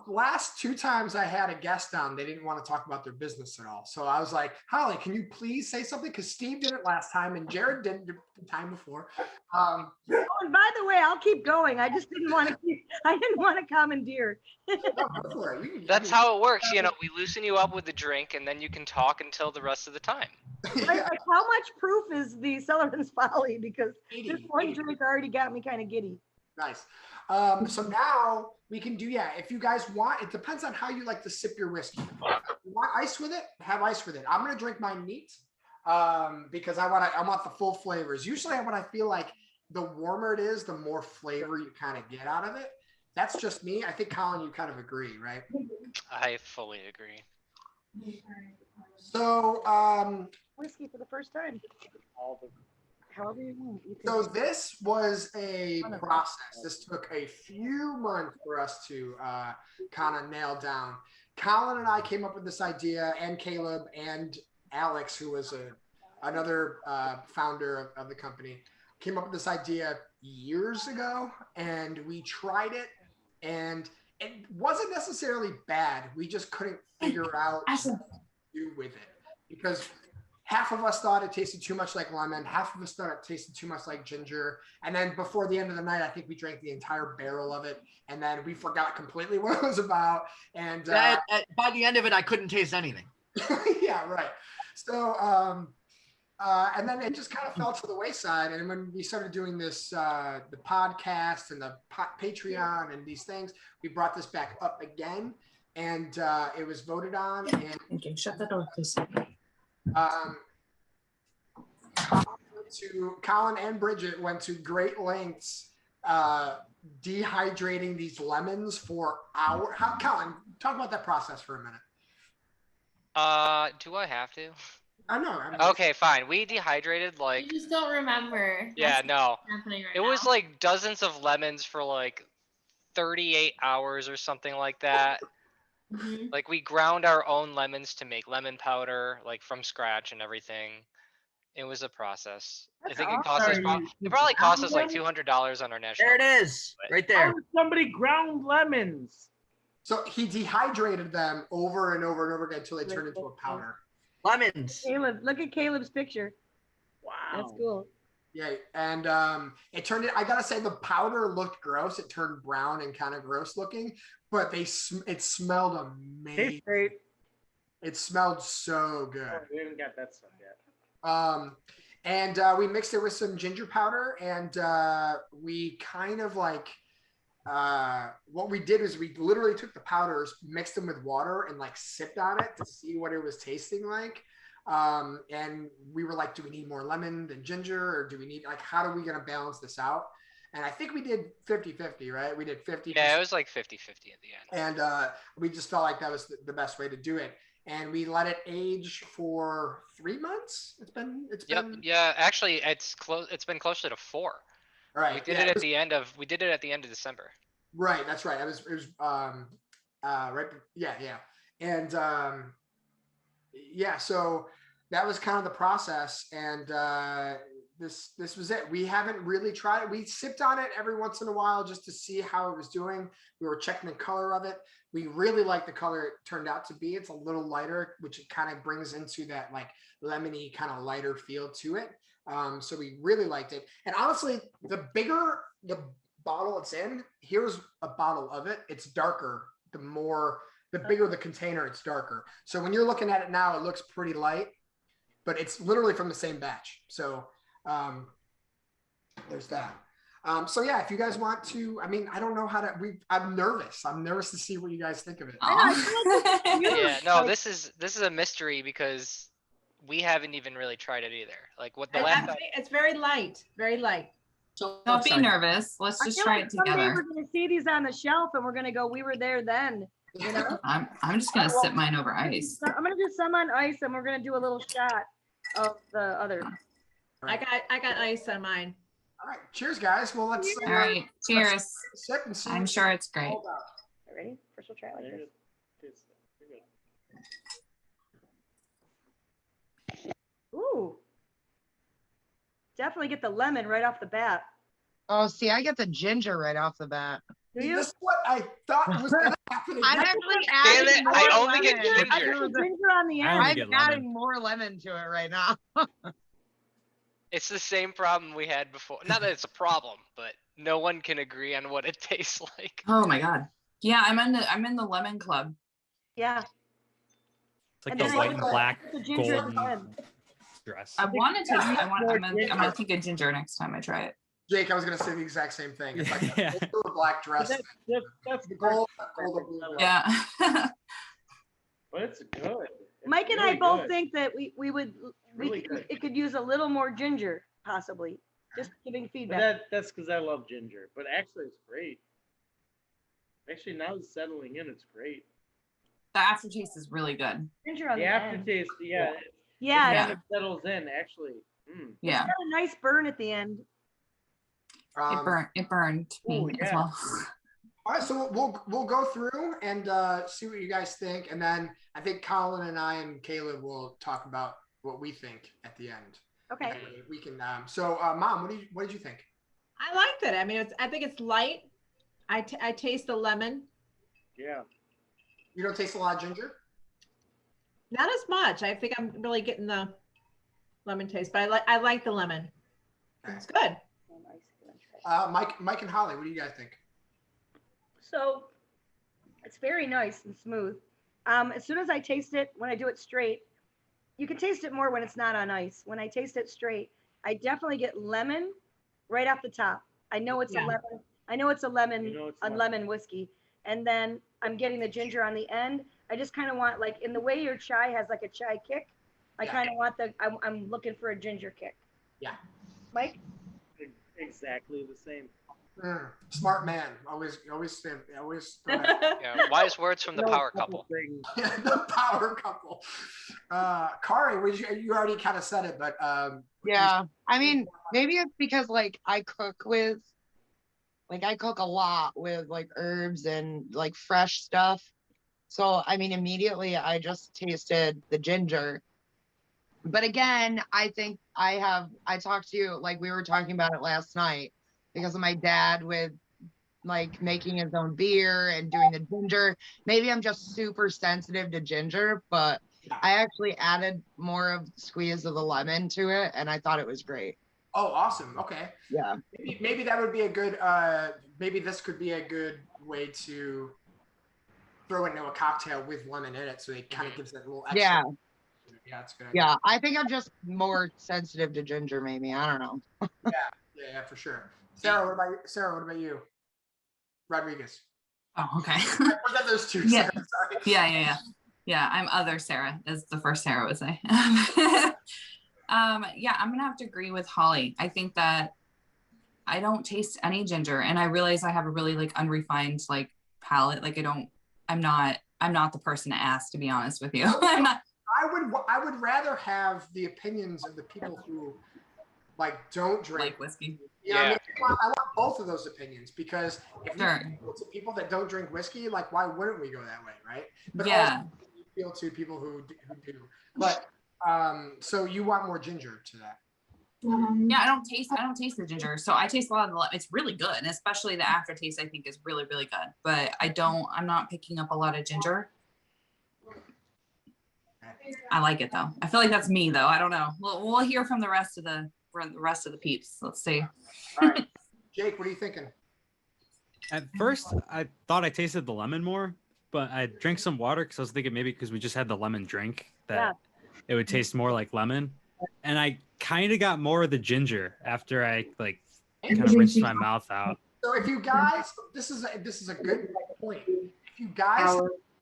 last 2 times I had a guest on, they didn't want to talk about their business at all. So I was like, Holly, can you please say something? Because Steve did it last time and Jared didn't the time before. Oh, and by the way, I'll keep going. I just didn't want to. I didn't want to commandeer. No, go for it. That's how it works. You know, we loosen you up with the drink, and then you can talk until the rest of the time. Like, how much proof is the Cellarmen's Folly? Because this one drink already got me kind of giddy. Nice. So now we can do, if you guys want, it depends on how you like to sip your whiskey. You want ice with it? Have ice with it. I'm gonna drink mine neat because I want the full flavors. Usually when I feel like the warmer it is, the more flavor you kind of get out of it. That's just me. I think Colin, you kind of agree, right? I fully agree. So whiskey for the first time. However you want. So this was a process. This took a few months for us to kind of nail down. Colin and I came up with this idea, and Caleb and Alex, who was another founder of the company, came up with this idea years ago, and we tried it, and it wasn't necessarily bad. We just couldn't figure out what to do with it because half of us thought it tasted too much like lemon. Half of us thought it tasted too much like ginger. And then before the end of the night, I think we drank the entire barrel of it. And then we forgot completely what it was about. And by the end of it, I couldn't taste anything. Yeah, right. So, and then it just kind of fell to the wayside. And when we started doing this, the podcast and the Patreon and these things, we brought this back up again. And it was voted on. And okay, shut the door, please. Colin and Bridget went to great lengths dehydrating these lemons for hours. Colin, talk about that process for a minute. Do I have to? I know. Okay, fine. We dehydrated like. You just don't remember. Yeah, no. Happening right it was now. like dozens of lemons for like 38 hours or something like that. Like we ground our own lemons to make lemon powder, like from scratch and everything. It was a process. I think it cost us. It probably cost us like $200 on our national. There it is, right there. Somebody ground lemons. So he dehydrated them over and over and over again until they turned into a powder. Lemons. Caleb, look at Caleb's picture. Wow, that's cool. Yeah, and it turned it. I gotta say, the powder looked gross. It turned brown and kind of gross looking, but it smelled amazing. It smelled so good. Oh, we haven't got that stuff yet. And we mixed it with some ginger powder, and we kind of like what we did is we literally took the powders, mixed them with water, and like sipped on it to see what it was tasting like. And we were like, do we need more lemon than ginger, or do we need, like, how are we going to balance this out? And I think we did 50-50, right? We did 50. Yeah, it was like 50-50 at the end. And we just felt like that was the best way to do it. And we let it age for 3 months. It's been. Yeah, actually, it's close. It's been closer to 4. All right. We did it at the end of. We did it at the end of December. Right. That's right. It was right. Yeah. And so that was kind of the process. And this was it. We haven't really tried it. We sipped on it every once in a while just to see how it was doing. We were checking the color of it. We really like the color it turned out to be. It's a little lighter, which it kind of brings into that like lemony kind of lighter feel to it. So we really liked it. And honestly, the bigger the bottle it's in, here's a bottle of it. It's darker. The bigger the container, it's darker. So when you're looking at it now, it looks pretty light, but it's literally from the same batch. So there's that. So yeah, if you guys want to, I mean, I don't know how to. I'm nervous. I'm nervous to see what you guys think of it. Yeah, no, this is a mystery because we haven't even really tried it either. Like what the last time. It's very light, very light. Don't be nervous. Let's just try it together. Someday we're going to see these on the shelf, and we're going to go, we were there then. You know? I'm just gonna sip mine over ice. I'm gonna do some on ice, and we're gonna do a little shot of the other. I got ice on mine. All right, cheers, guys. Well, let's. All right, cheers. Sip and see. I'm sure it's great. Ready? First, we'll try it like this. Ooh, definitely get the lemon right off the bat. Oh, see, I get the ginger right off the bat. Do you? This is what I thought was going to happen. I'm again. actually Damn adding it, more I only get lemon. I ginger. put ginger on the I end. only I'm get lemon. adding more lemon to it right now. It's the same problem we had before. Not that it's a problem, but no one can agree on what it tastes like. Oh my god. Yeah, I'm in the lemon club. Yeah. It's like And the then I white put and the- black the ginger at the golden end. dress. I want to taste. Yeah, more I'm gonna think of ginger next time I try it. Jake, I was going to say the exact same thing. It's like Yeah. a black dress. That's The gold, gold, blue. Yeah. But it's good. It's Mike and really I both good. think that we would Really good. it could use a little more ginger, possibly. Just giving But feedback. that's because I love ginger. But actually, it's great. Actually, now it's settling in. It's great. The aftertaste is really good. Ginger on The the end. aftertaste, yeah. Yeah. It Yeah. kind of settles in, actually. Yeah. It's got a nice burn at the end. It burned me ooh, as yeah. well. All right, so we'll go through and see what you guys think, and then I think Colin and I and Caleb will talk about what we think at the end. Okay. And we can. Mom, what did you think? I liked it. I mean, I think it's light. I taste the lemon. Yeah. You don't taste a lot of ginger? Not as much. I think I'm really getting the lemon taste, but I like the lemon. It's good. Mike and Holly, what do you guys think? So it's very nice and smooth. As soon as I taste it, when I do it straight, you can taste it more when it's not on ice. When I taste it straight, I definitely get lemon right off the top. I know it's a lemon. I know it's a lemon, lemon whiskey. And then I'm getting the ginger on the end. I just kind of want, like, in the way your chai has like a chai kick, I kind of want I'm looking for a ginger kick. Yeah. Mike? Exactly the same. Smart man. Always. Yeah, wise words from the power couple. The power couple. Kari, you already kind of said it, but yeah, I mean, maybe it's because like I cook a lot with like herbs and like fresh stuff. So I mean, immediately I just tasted the ginger. But again, I think I talked to you, like we were talking about it last night, because of my dad with like making his own beer and doing the ginger. Maybe I'm just super sensitive to ginger, but I actually added more of the squeeze of the lemon to it, and I thought it was great. Oh, awesome. Okay. Yeah. Maybe that would be a good, maybe this could be a good way to throw into a cocktail with lemon in it, so it kind of gives it a little extra. Yeah. Yeah, that's good. Yeah, I think I'm just more sensitive to ginger, maybe. I don't know. Yeah, for sure. Sarah, what about you? Rodriguez. Oh, okay. I forgot those two. Yeah. Sarah, sorry. Yeah, I'm other Sarah, as the first Sarah would say. Yeah, I'm gonna have to agree with Holly. I think that I don't taste any ginger, and I realize I have a really like unrefined like palate. Like I'm not the person to ask, to be honest with you. I'm not. I would rather have the opinions of the people who like don't drink like whiskey. You know what I mean? I want both of those opinions, because if you Sure. appeal to people that don't drink whiskey, like why wouldn't we go that way, right? But Yeah. also you appeal to people who do. But so you want more ginger to that. Yeah, I don't taste the ginger, so I taste a lot of the. It's really good, and especially the aftertaste I think is really really good. But I'm not picking up a lot of ginger. I like it though. I feel like that's me though. I don't know. We'll hear from the rest of the peeps. Let's see. All right, Jake, what are you thinking? At first, I thought I tasted the lemon more, but I drank some water because I was thinking maybe because we just had the lemon drink that it would taste more like lemon, and I kind of got more of the ginger after I like kind of rinsed my mouth out. So if you guys, this is a good point. If you guys have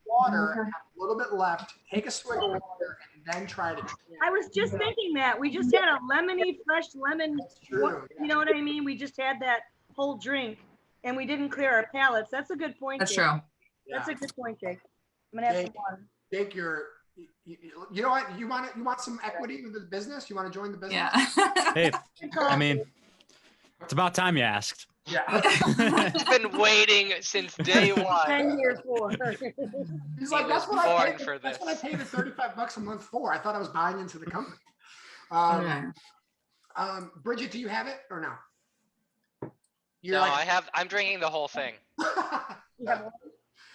water, have a little bit left, take a swig of water and then try to. I was just thinking that. We just had a lemony, fresh lemon. True. You know what I mean? We just had that whole drink and we didn't clear our palates. That's a good point. That's Jake. true. That's a good point, Jake. I'm gonna have some water. Jake, you know what? You want some equity in the business? You want to join the business? Yeah. Hey, I mean, it's about time you asked. Yeah. He's been waiting since day one. 10 years for. He's like, He that's was what I born paid. for That's this. what I paid the $35 a month for. I thought I was buying into the company. Bridget, do you have it or no? No, I'm drinking the whole thing. I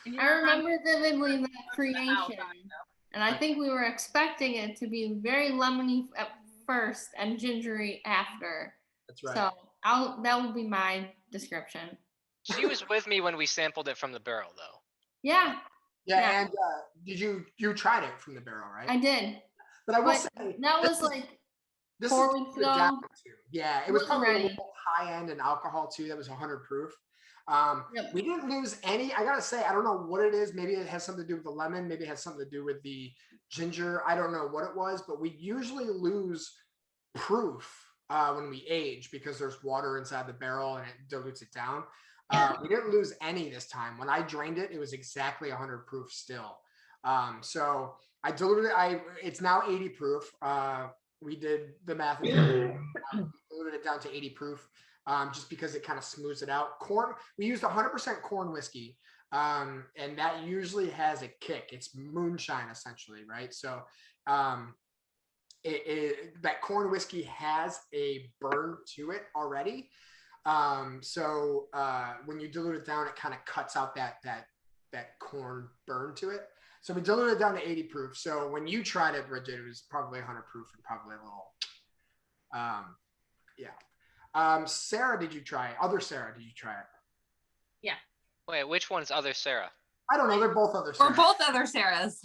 remember vividly that creation, and I think we were expecting it to be very lemony at first and gingery after. That's right. So that would be my description. She was with me when we sampled it from the barrel, though. Yeah. Yeah, and did you tried it from the barrel, right? I did. But I will say that was like this 4 weeks ago. Yeah, it was probably a ready. little high end in alcohol too. That was 100 proof. Yep. We didn't lose any. I gotta say, I don't know what it is. Maybe it has something to do with the lemon. Maybe it has something to do with the ginger. I don't know what it was, but we usually lose proof when we age because there's water inside the barrel and it dilutes it down. We didn't lose any this time. When I drained it, it was exactly 100 proof still. So I diluted it. It's now 80 proof. We did the math. Diluted it down to 80 proof. Just because it kind of smooths it out. Corn, we used 100% corn whiskey, and that usually has a kick. It's moonshine essentially, right? So that corn whiskey has a burn to it already. So when you dilute it down, it kind of cuts out that corn burn to it. So we diluted it down to 80 proof. So when you tried it, Bridget, it was probably 100 proof and probably a little, yeah. Sarah, did you try it? Other Sarah, did you try it? Yeah. Wait, which one's other Sarah? I don't know. They're both other Sarahs. We're both other Sarahs.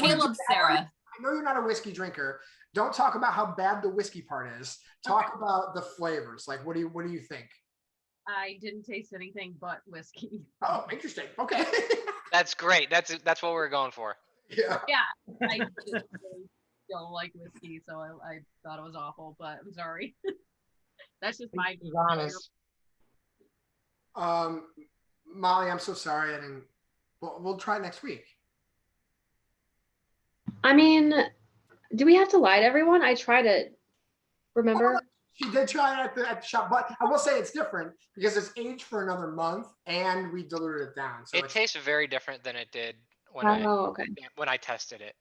Caleb Sarah. I know you're not a whiskey drinker. Don't talk about how bad the whiskey part is. Talk about the flavors. Like, what do you think? I didn't taste anything but whiskey. Oh, interesting. Okay. That's great. That's what we're going for. Yeah. Yeah. I just really don't like whiskey, so I thought it was awful, but I'm sorry. That's just my honest. Molly, I'm so sorry. We'll try next week. I mean, do we have to lie to everyone? I tried it. Remember? She did try it at the shop, but I will say it's different because it's aged for another month and we diluted it down. So it tastes very different than it did when when I tested it.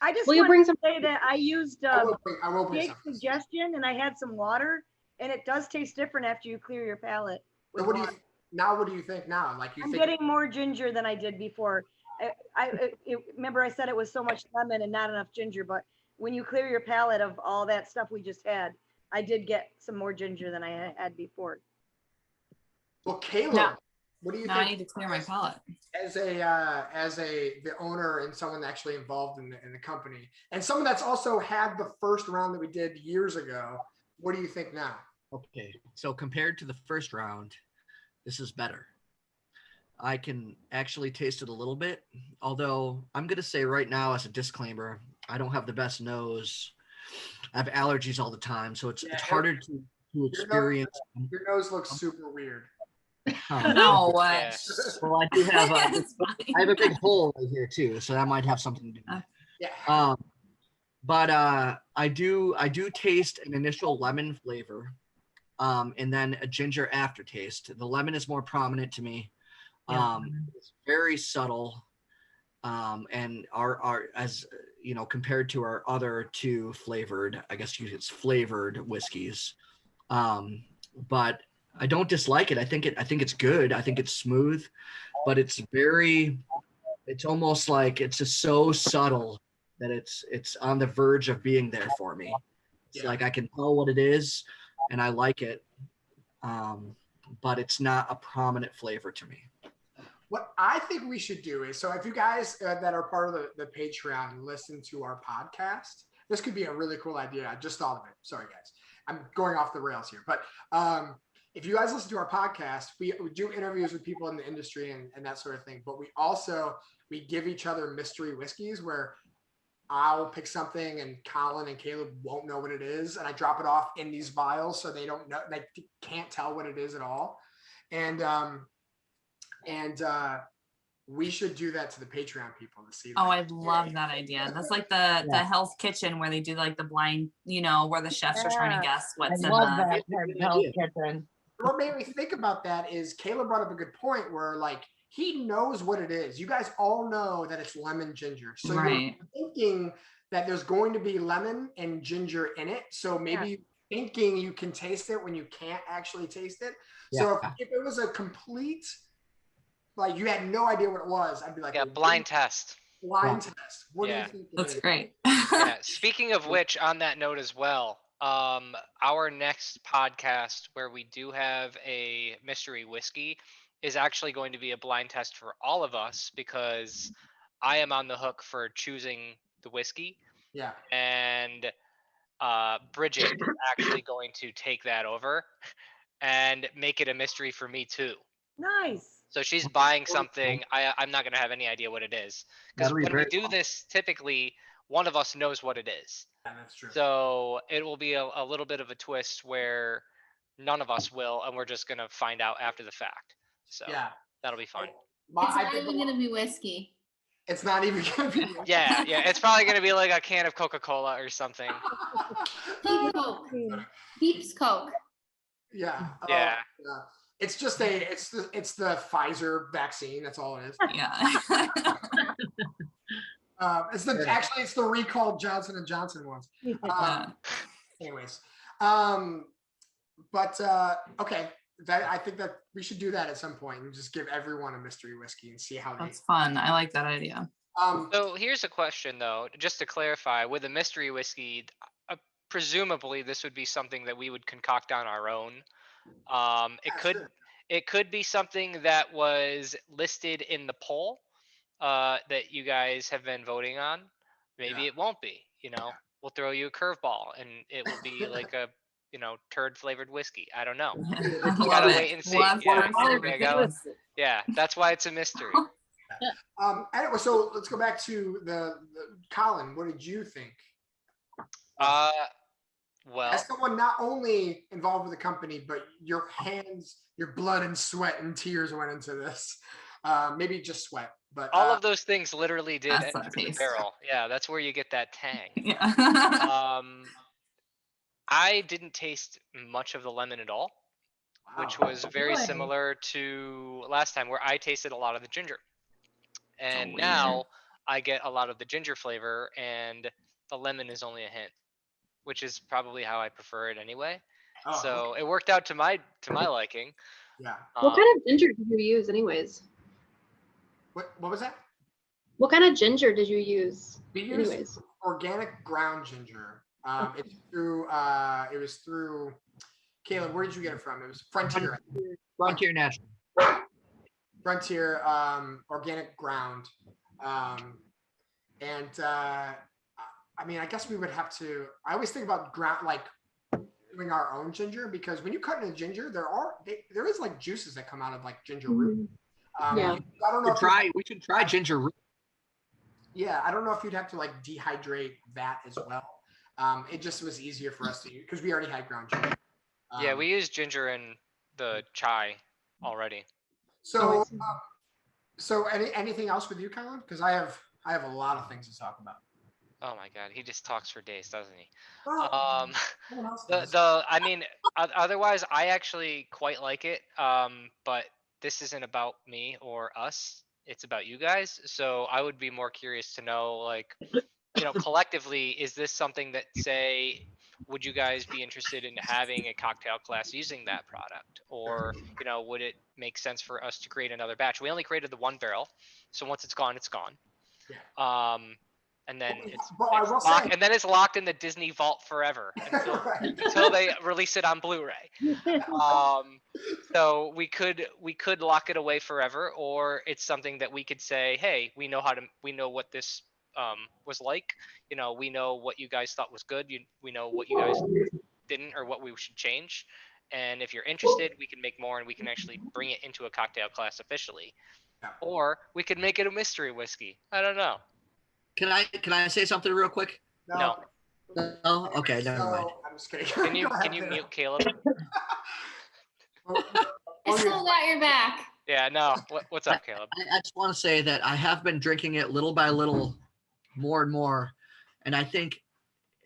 I just Will you want bring to some? say that I used I will bring Jake's some. suggestion, and I had some water, and it does taste different after you clear your palate. So what do you think now? Like I'm getting more ginger than I did before. Remember I said it was so much lemon and not enough ginger, but when you clear your palate of all that stuff we just had, I did get some more ginger than I had before. Well, Caleb, what do you think? I need to clear my palate. As the owner and someone actually involved in the company, and someone that's also had the first round that we did years ago, what do you think now? Okay, so compared to the first round, this is better. I can actually taste it a little bit, although I'm going to say right now as a disclaimer, I don't have the best nose. I have allergies all the time, so it's harder to experience. Your nose looks super weird. No, Yeah. Well, I do have I have a big hole right here too, so that might have something to do with it. Yeah. But I do taste an initial lemon flavor, and then a ginger aftertaste. The lemon is more prominent to me. It's very subtle, and our as you know, compared to our other two flavored, I guess it's flavored whiskeys. But I don't dislike it. I think it's good. I think it's smooth, but it's almost like it's just so subtle that it's on the verge of being there for me. It's like I can tell what it is and I like it. But it's not a prominent flavor to me. What I think we should do is, so if you guys that are part of the Patreon listen to our podcast, this could be a really cool idea. I just thought of it. Sorry, guys. I'm going off the rails here. But if you guys listen to our podcast, we do interviews with people in the industry and that sort of thing. But we give each other mystery whiskeys where I'll pick something and Colin and Caleb won't know what it is. And I drop it off in these vials so they don't know, they can't tell what it is at all. And we should do that to the Patreon people to see that. Oh, I love that idea. That's like the Hell's Kitchen where they do like the blind, where the chefs are trying to guess what's in the Hell's Kitchen. What made me think about that is Caleb brought up a good point where like he knows what it is. You guys all know that it's lemon ginger. So you're thinking that there's going to be lemon and ginger in it. So maybe thinking you can taste it when you can't actually taste it. So if it was a complete, like you had no idea what it was, I'd be like, Yeah, blind test. Blind test. What do you Yeah. think? it That's is? great. Yeah. Speaking of which, on that note as well, our next podcast where we do have a mystery whiskey is actually going to be a blind test for all of us because I am on the hook for choosing the whiskey. Yeah. And Bridget is actually going to take that over and make it a mystery for me too. Nice. So she's buying something. I'm not going to have any idea what it is. Because when we do this, typically one of us knows what it is. Yeah, that's true. So it will be a little bit of a twist where none of us will, and we're just going to find out after the fact. So yeah, that'll be fun. It's not even gonna be whiskey. It's not even gonna be. Yeah, it's probably going to be like a can of Coca-Cola or something. Peeps Coke. Peeps Coke. Yeah. Yeah. It's just it's the Pfizer vaccine. That's all it is. Yeah. It's the recalled Johnson and Johnson ones. Anyways, but okay. I think that we should do that at some point and just give everyone a mystery whiskey and see how That's fun. I like that idea. So here's a question though, just to clarify, with a mystery whiskey, presumably this would be something that we would concoct on our own. It could be something that was listed in the poll that you guys have been voting on. Maybe it won't be. We'll throw you a curveball and it will be like a turd flavored whiskey. I don't know. You gotta wait and see. Yeah, that's why it's a mystery. Anyway, so let's go back to the Colin. What did you think? Well, as someone not only involved with the company, but your hands, your blood and sweat and tears went into this. Maybe just sweat, but all of those things literally did enter the barrel. Yeah, that's where you get that tang. Yeah. I didn't taste much of the lemon at all, which was very similar to last time where I tasted a lot of the ginger. And now I get a lot of the ginger flavor and the lemon is only a hint, which is probably how I prefer it anyway. So it worked out to my liking. Yeah. What kind of ginger did you use anyways? What was that? What kind of ginger did you use? We used organic ground ginger. It was through Caleb, where did you get it from? It was Frontier. Frontier National. Frontier organic ground. And I mean, I guess we would have to. I always think about ground, like doing our own ginger, because when you cut into ginger, there is like juices that come out of like ginger root. Yeah. I don't know. We should try ginger root. Yeah, I don't know if you'd have to like dehydrate that as well. It just was easier for us to use because we already had ground ginger. Yeah, we used ginger in the chai already. So, anything else with you, Colin? Because I have a lot of things to talk about. Oh my God, he just talks for days, doesn't he? Well, I mean, otherwise, I actually quite like it. But this isn't about me or us. It's about you guys. So I would be more curious to know, like, collectively, is this something that, say, would you guys be interested in having a cocktail class using that product? Or, would it make sense for us to create another batch? We only created the 1 barrel. So once it's gone, it's gone. Yeah. And then it's locked in the Disney vault forever until they release it on Blu-ray. So we could lock it away forever, or it's something that we could say, hey, we know what this was like. We know what you guys thought was good. We know what you guys didn't, or what we should change. And if you're interested, we can make more, and we can actually bring it into a cocktail class officially. Or we could make it a mystery whiskey. I don't know. Can I say something real quick? No. No? Okay, never mind. I'm just kidding. Can you mute Caleb? I still got your back. Yeah, no. What's up, Caleb? I just want to say that I have been drinking it little by little, more and more, and I think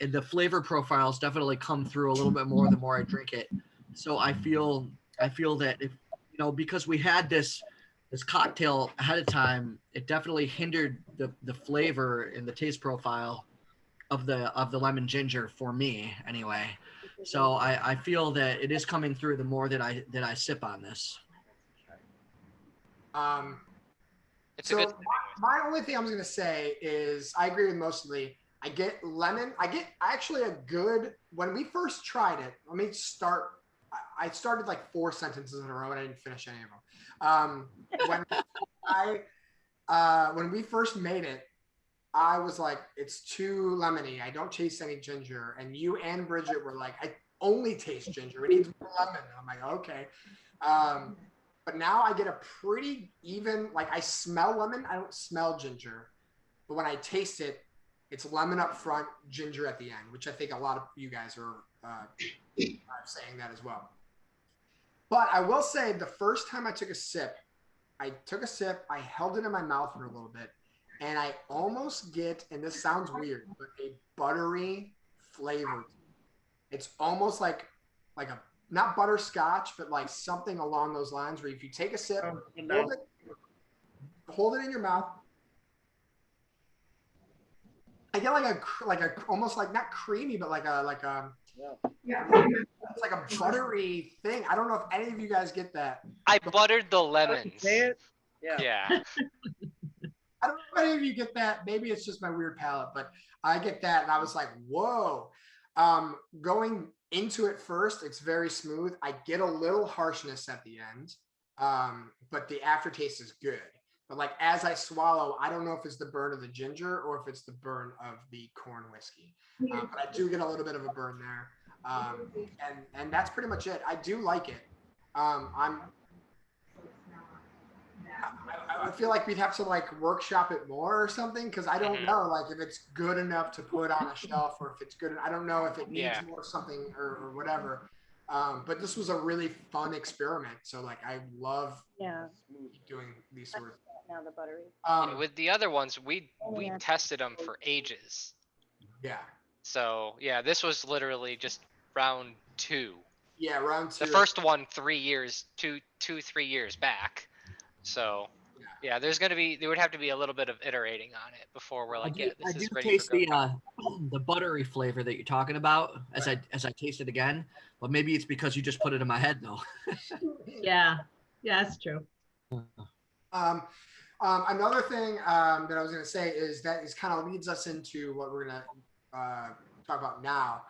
the flavor profiles definitely come through a little bit more the more I drink it. So I feel that if because we had this cocktail ahead of time, it definitely hindered the flavor and the taste profile of the lemon ginger for me anyway. So I feel that it is coming through the more that I sip on this. It's So a good. my only thing I'm going to say is I agree with most of Lee. I get lemon. I get actually a good, when we first tried it, let me start. I started like 4 sentences in a row and I didn't finish any of them. When we first made it, I was like, it's too lemony. I don't taste any ginger. And you and Bridget were like, I only taste ginger. It needs more lemon. I'm like, okay. But now I get a pretty even, like I smell lemon. I don't smell ginger. But when I taste it, it's lemon up front, ginger at the end, which I think a lot of you guys are saying that as well. But I will say the first time I took a sip, I held it in my mouth for a little bit, and I almost get, and this sounds weird, but a buttery flavor. It's almost like a, not butterscotch, but like something along those lines where if you take a sip, hold it in your mouth. I get like a almost like not creamy, but like a it's like a buttery thing. I don't know if any of you guys get that. I buttered the lemons. Yeah. I don't know if any of you get that. Maybe it's just my weird palate, but I get that, and I was like, whoa. Going into it first, it's very smooth. I get a little harshness at the end, but the aftertaste is good. But like as I swallow, I don't know if it's the burn of the ginger or if it's the burn of the corn whiskey. But I do get a little bit of a burn there. And that's pretty much it. I do like it. I feel like we'd have to like workshop it more or something, because I don't know like if it's good enough to put on a shelf or if it's good. I don't know if it needs more something or whatever. But this was a really fun experiment. So like I love doing these sort of things. Now the buttery. With the other ones, we tested them for ages. Yeah. So yeah, this was literally just round 2. Yeah, round 2. The first one 3 years, 3 years back. So yeah, there would have to be a little bit of iterating on it before we're like, this is ready taste for go. the buttery flavor that you're talking about as I taste it again, but maybe it's because you just put it in my head though. Yeah, that's true. Another thing that I was going to say is that is kind of leads us into what we're going to talk about now,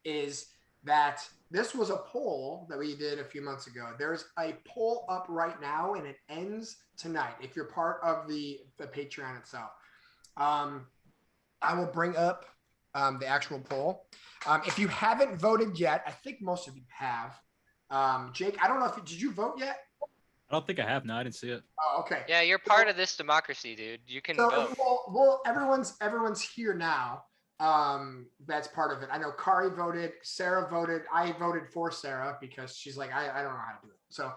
is that this was a poll that we did a few months ago. There's a poll up right now, and it ends tonight. If you're part of the Patreon itself, I will bring up the actual poll. If you haven't voted yet, I think most of you have. Jake, I don't know did you vote yet? I don't think I have. No, I didn't see it. Oh, okay. Yeah, you're part of this democracy, dude. You can vote. Well, everyone's here now. That's part of it. I know Kari voted, Sarah voted. I voted for Sarah because she's like, I don't know how to do it. So,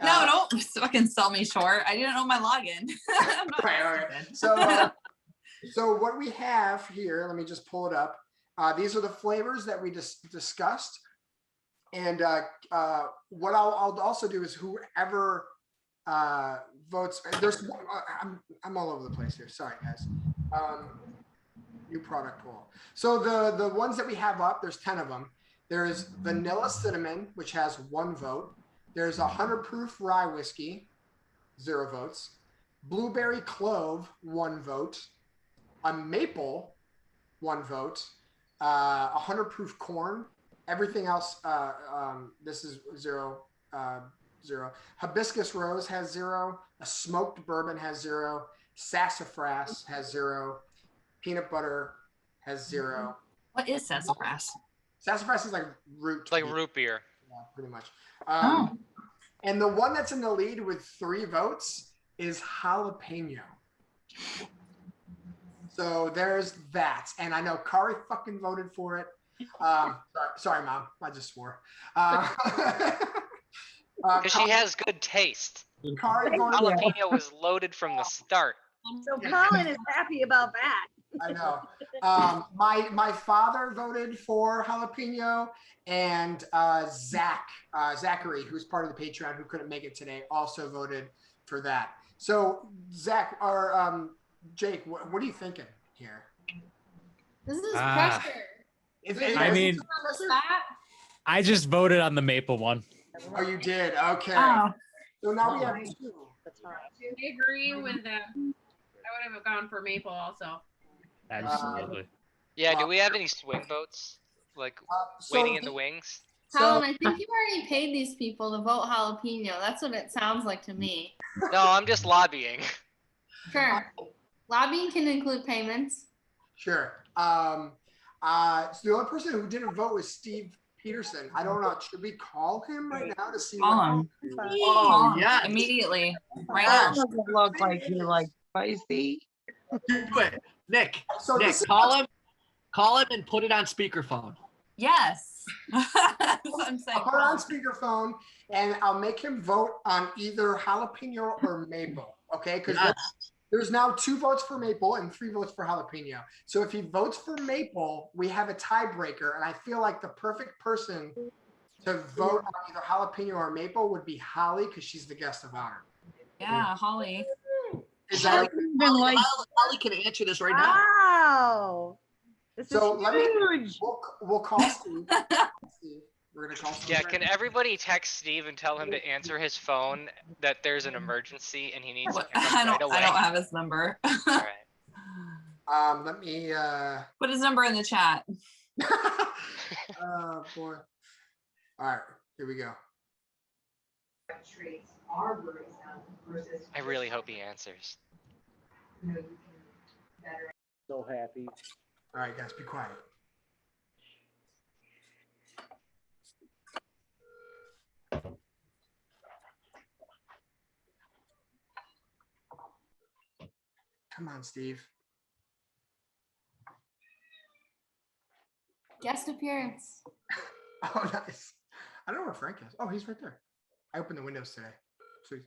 no, don't fucking sell me short. I didn't know my login. So, so what we have here, let me just pull it up. These are the flavors that we just discussed. And what I'll also do is whoever votes. There's I'm all over the place here. Sorry, guys. New product poll. So the ones that we have up, there's 10 of them. There's vanilla cinnamon, which has 1 vote. There's 100 proof rye whiskey, 0 votes. Blueberry clove, 1 vote. A maple, 1 vote. 100 proof corn. Everything else, this is 0, 0. Hibiscus rose has 0. A smoked bourbon has 0. Sassafras has 0. Peanut butter has 0. What is sassafras? Sassafras is like root. It's like root beer. Yeah, pretty much. And the one that's in the lead with 3 votes is jalapeno. So there's that. And I know Kari fucking voted for it. Sorry, Mom. I just swore. Because she has good taste. Kari voted. Jalapeno was loaded from the start. So Colin is happy about that. I know. My father voted for jalapeno, and Zachary, who's part of the Patreon, who couldn't make it today, also voted for that. So Zach or Jake, what are you thinking here? This is pressure. I mean, I just voted on the maple one. Oh, you did. Okay. Oh. So now we have two. I agree with that. I would have gone for maple also. Absolutely. Yeah, do we have any swing votes? Like waiting in the wings? Colin, I think you already paid these people to vote jalapeno. That's what it sounds like to me. No, I'm just lobbying. Sure. Lobbying can include payments. Sure. So the only person who didn't vote was Steve Peterson. I don't know. Should we call him right now to see? Call him. Oh, yeah. Immediately. Right That now. doesn't look like you're like spicy. Do it. Nick, So Nick, this is call him and put it on speakerphone. Yes. That's what I'm saying. I'll put it on speakerphone and I'll make him vote on either jalapeno or maple. Okay, because there's now 2 votes for maple and 3 votes for jalapeno. So if he votes for maple, we have a tiebreaker, and I feel like the perfect person to vote on either jalapeno or maple would be Holly, because she's the guest of honor. Yeah, Holly. Is that Holly can answer this right now. Wow. This so? is Let huge. me. We'll call Steve. We're gonna call Steve. Yeah, can everybody text Steve and tell him to answer his phone that there's an emergency and he needs to pick up right away? I don't have his number. All right. Let me Put his number in the chat. oh boy. All right, here we go. I really hope he answers. So happy. All right, guys, be quiet. Come on, Steve. Guest appearance. Oh, nice. I don't know where Frank is. Oh, he's right there. I opened the windows today. Sweet.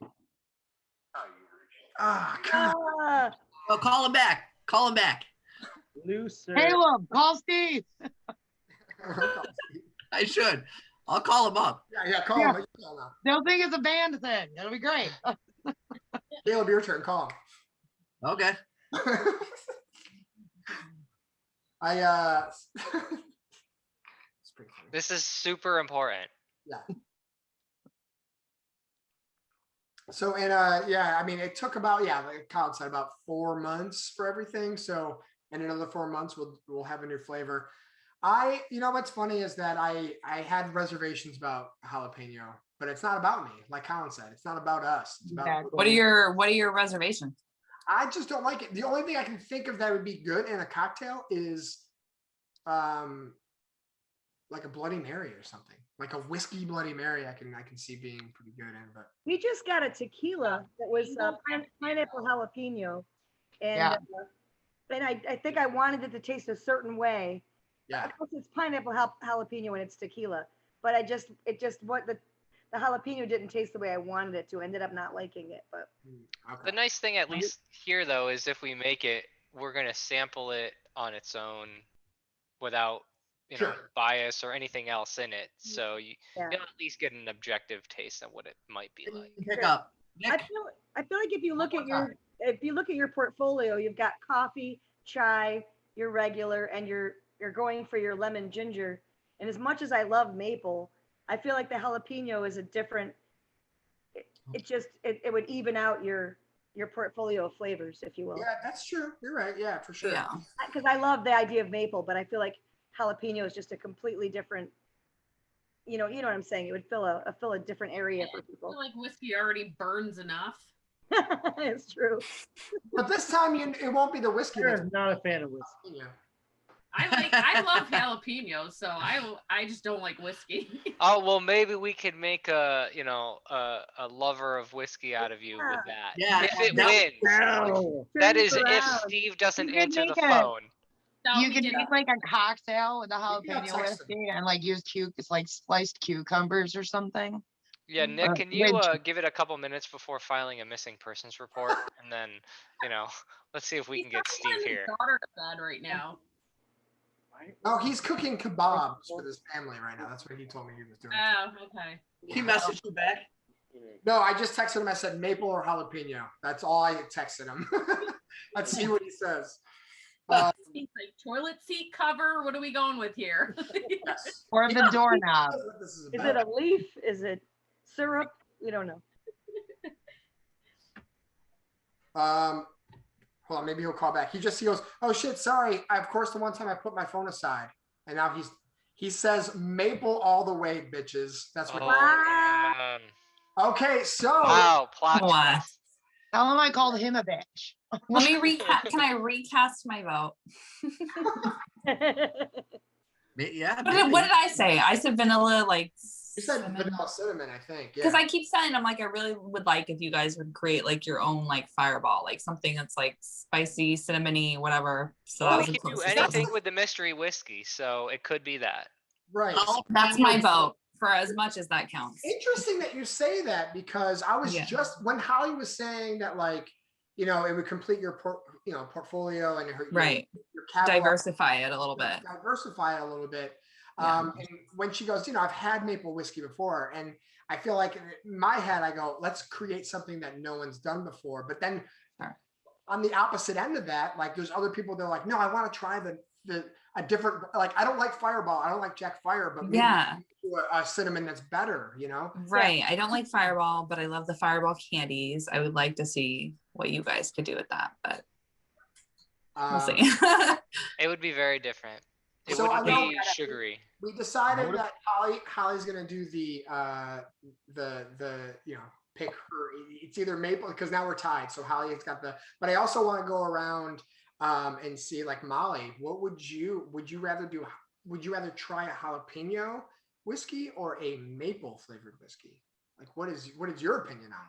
Ah, God. Oh, call him back. Call him back. Looser. Caleb, call Steve. I should. I'll call him up. Yeah, call him. They'll think it's a band thing. It'll be great. Caleb, your turn. Call him. Okay. This is super important. Yeah. So, and yeah, I mean, it took about, like Colin said, about 4 months for everything. So, in another 4 months, we'll have a new flavor. You know, what's funny is that I had reservations about jalapeno, but it's not about me. Like Colin said, it's not about us. It's about What are your reservations? I just don't like it. The only thing I can think of that would be good in a cocktail is, like a Bloody Mary or something, like a whiskey Bloody Mary. I can see being pretty good in. But We just got a tequila that was pineapple jalapeno, and I think I wanted it to taste a certain way. Yeah. Of course, it's pineapple jalapeno and it's tequila, but the jalapeno didn't taste the way I wanted it to. I ended up not liking it, but. Okay. The nice thing, at least here though, is if we make it, we're gonna sample it on its own without, know, bias or anything else in it. So you'll at least get an objective taste of what it might be like. Pick up. I feel like if you look at your portfolio, you've got coffee, chai, your regular, and you're going for your lemon ginger. And as much as I love maple, I feel like the jalapeno is a different. It would even out your portfolio of flavors, if you will. Yeah, that's true. You're right. Yeah, for sure. Yeah. Because I love the idea of maple, but I feel like jalapeno is just a completely different. You know what I'm saying? It would fill a different area for people. I feel like whiskey already burns enough. It's true. But this time it won't be the whiskey. I'm not a fan of whiskey. Yeah. I love jalapenos, so I just don't like whiskey. Oh, well, maybe we could make a lover of whiskey out of you with that. Yeah. If it wins. That is if Steve doesn't answer the phone. You could make like a cocktail with a jalapeno whiskey and like use like sliced cucumbers or something. Yeah, Nick, can you give it a couple minutes before filing a missing persons report, and then let's see if we can get Steve here. Daughter bed right now. Oh, he's cooking kebabs with his family right now. That's what he told me he was doing. Oh, okay. He messaged you back? No, I just texted him. I said maple or jalapeno. That's all I texted him. Let's see what he says. He's like toilet seat cover. What are we going with here? Yes. Or the doorknob. Is it a leaf? Is it syrup? We don't know. Hold on, maybe he'll call back. He goes, oh shit, sorry. Of course, the one time I put my phone aside, and now he says maple all the way, bitches. That's what. Man. Okay, so. Wow, plot What? twist. Tell him I called him a bitch. Let me recast. Can I recast my vote? Yeah. What did I say? I said vanilla, like. You said vanilla cinnamon, I think. Because I keep saying, I'm like, I really would like if you guys would create like your own like fireball, like something that's like spicy, cinnamony, whatever. So Well, that we was can do closest. anything with the mystery whiskey, so it could be that. Right. That's my vote for as much as that counts. Interesting that you say that, because I was just when Holly was saying that, like, you know, it would complete your portfolio and your catalog, diversify it a little bit. Diversify it a little bit. Yeah. And when she goes, you know, I've had maple whiskey before, and I feel like in my head, I go, let's create something that no one's done before. But then on the opposite end of that, like there's other people that are like, no, I want to try a different, like, I don't like Fireball. I don't like Jack Fire, but maybe a cinnamon that's better, you know? Right. Yeah. I don't like Fireball, but I love the Fireball candies. I would like to see what you guys could do with that, but we'll see. It would be very different. It So wouldn't be sugary. We decided that Holly's gonna do the you know, pick her. It's either maple, because now we're tied. So Holly's got but I also want to go around and see, like, Molly, what would you rather do? Would you rather try a jalapeno whiskey or a maple flavored whiskey? Like, what is your opinion on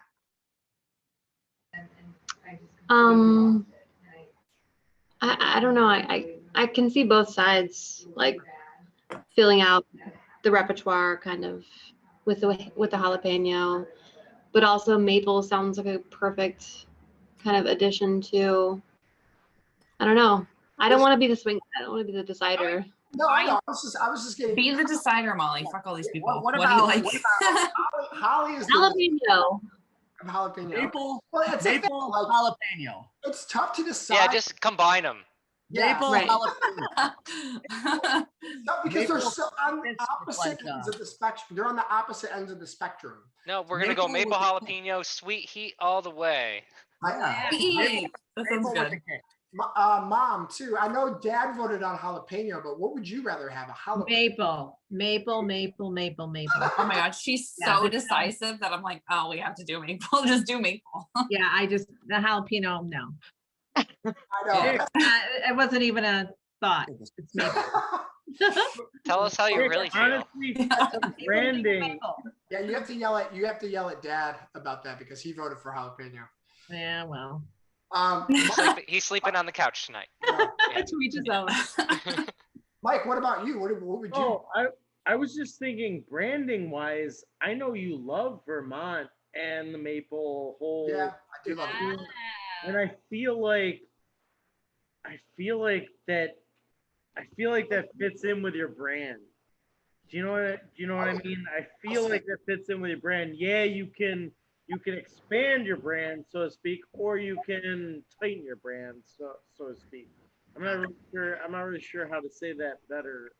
it? I don't know. I can see both sides, like filling out the repertoire kind of with the jalapeno, but also maple sounds like a perfect kind of addition to. I don't know. I don't want to be the swing. I don't want to be the decider. No, I know. I was just getting. Be the decider, Molly. Fuck all these people. What do you like? Holly is jalapeno. Jalapeno. Maple. Well, it's maple like, jalapeno. It's tough to decide. Yeah, just combine them. Yeah. Maple jalapeno. No, because they're so on It's opposite like, ends of the spectrum. They're on the opposite ends of the spectrum. No, we're gonna go maple jalapeno, sweet heat all the way. That sounds good. Mom, too. I know Dad voted on jalapeno, but what would you rather have? A jalapeno? Maple. Oh my God, she's so decisive that I'm like, oh, we have to do maple. Just do maple. Yeah, the jalapeno, no. I know. It wasn't even a thought. It's maple. Tell us how you really feel. Honestly, branding. Yeah, you have to yell at Dad about that, because he voted for jalapeno. Yeah, well. He's sleeping on the couch tonight. To each his own. Mike, what about you? What would you? Oh, I was just thinking, branding wise, I know you love Vermont and the maple whole. Yeah, I do love it. And I feel like that fits in with your brand. Do you know what I mean? I feel like that fits in with your brand. Yeah, you can expand your brand, so to speak, or you can tighten your brand, so to speak. I'm not really sure how to say that better.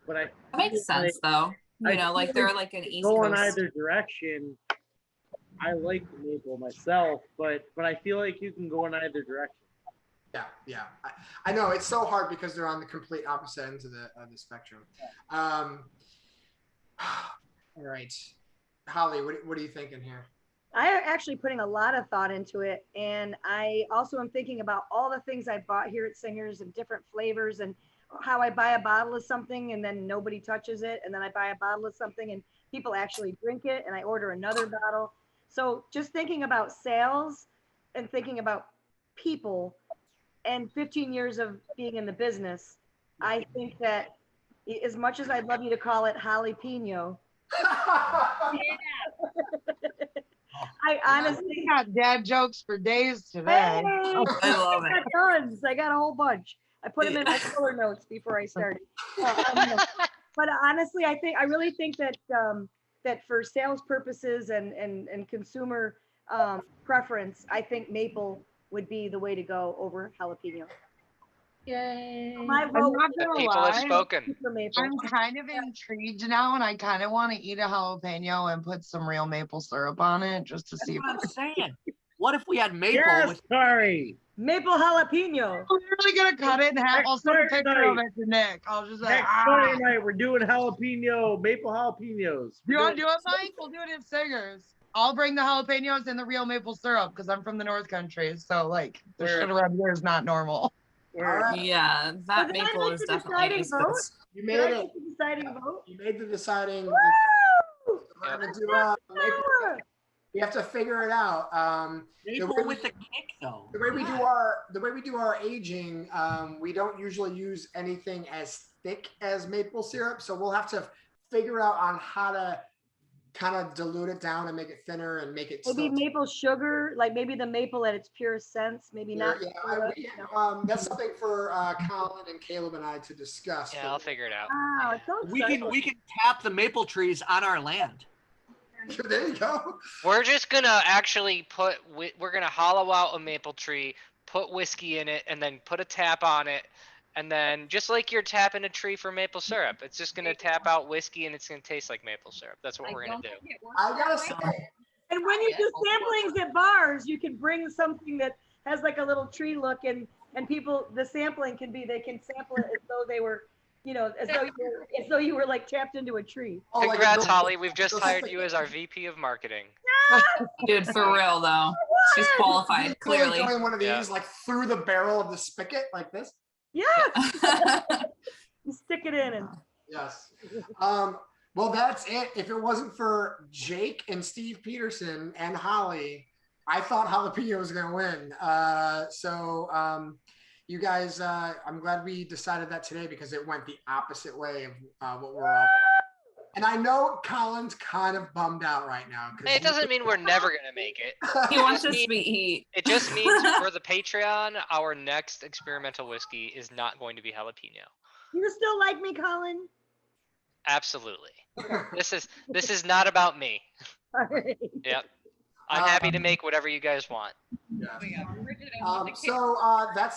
But that makes sense, though. You know, like they're like an East Coast. Go in either direction. I like the maple myself, but I feel like you can go in either direction. Yeah. I know it's so hard because they're on the complete opposite ends of the spectrum. All right, Holly, what are you thinking here? I am actually putting a lot of thought into it, and I also am thinking about all the things I bought here at Singer's and different flavors, and how I buy a bottle of something and then nobody touches it, and then I buy a bottle of something and people actually drink it, and I order another bottle. So just thinking about sales and thinking about people and 15 years of being in the business, I think that as much as I'd love you to call it jalapeno, I honestly got dad jokes for days today. Hey, I love it. I got tons. I got a whole bunch. I put them in my color notes before I started. But honestly, I really think that that for sales purposes and consumer preference, I think maple would be the way to go over jalapeno. Yay. My I'm vote not The gonna people have lie. spoken. for maple. I'm kind of intrigued now, and I kind of want to eat a jalapeno and put some real maple syrup on it just to That's see if what I'm saying. What if we had maple Yes, with sorry. Maple jalapeno. I'm literally gonna cut it in half. I'll send a Next picture of night. it to Nick. I'll just say, Next ah. Friday night, we're doing jalapeno, maple jalapenos. You want to do it, Mike? We'll do it at Singers. I'll bring the jalapenos and the real maple syrup because I'm from the North Country. So, like, the Where- shit around here is not normal. All right. Yeah, that So did I maple make is the definitely deciding is vote? You Did made I it. make the deciding vote? You made the deciding. Woo! We're gonna do maple. We have to figure it out. maple way with a kick though. the way we do our aging, we don't usually use anything as thick as maple syrup, so we'll have to figure out on how to kind of dilute it down and make it thinner and make it Maybe still. maple sugar, like maybe the maple at its purest sense, maybe not. That's something for Colin and Caleb and I to discuss. Yeah, I'll figure it out. Wow, it's so We can tap the maple trees on our land. There you go. We're just gonna actually we're gonna hollow out a maple tree, put whiskey in it, and then put a tap on it. And then just like you're tapping a tree for maple syrup, it's just gonna tap out whiskey and it's gonna taste like maple syrup. That's what we're gonna do. I gotta say, And when you do samplings at bars, you can bring something that has like a little tree look, and people, the sampling can be, they can sample it as though they were, as though you were like tapped into a tree. Oh, like Congrats, a- Holly. We've just hired you as our VP of marketing. Dude, for real though. She's qualified, clearly. Doing one of these Yeah. like through the barrel of the spigot like this. Yes. You stick it in and Yes. Well, that's it. If it wasn't for Jake and Steve Peterson and Holly, I thought Jalapeno was going to win. You guys, I'm glad we decided that today because it went the opposite way of what we're all. And I know Colin's kind of bummed out right now. It doesn't mean we're never gonna make it. He wants us to eat. It just means for the Patreon, our next experimental whiskey is not going to be jalapeno. You still like me, Colin? Absolutely. This is not about me. All right. Yep. I'm happy to make whatever you guys want. That's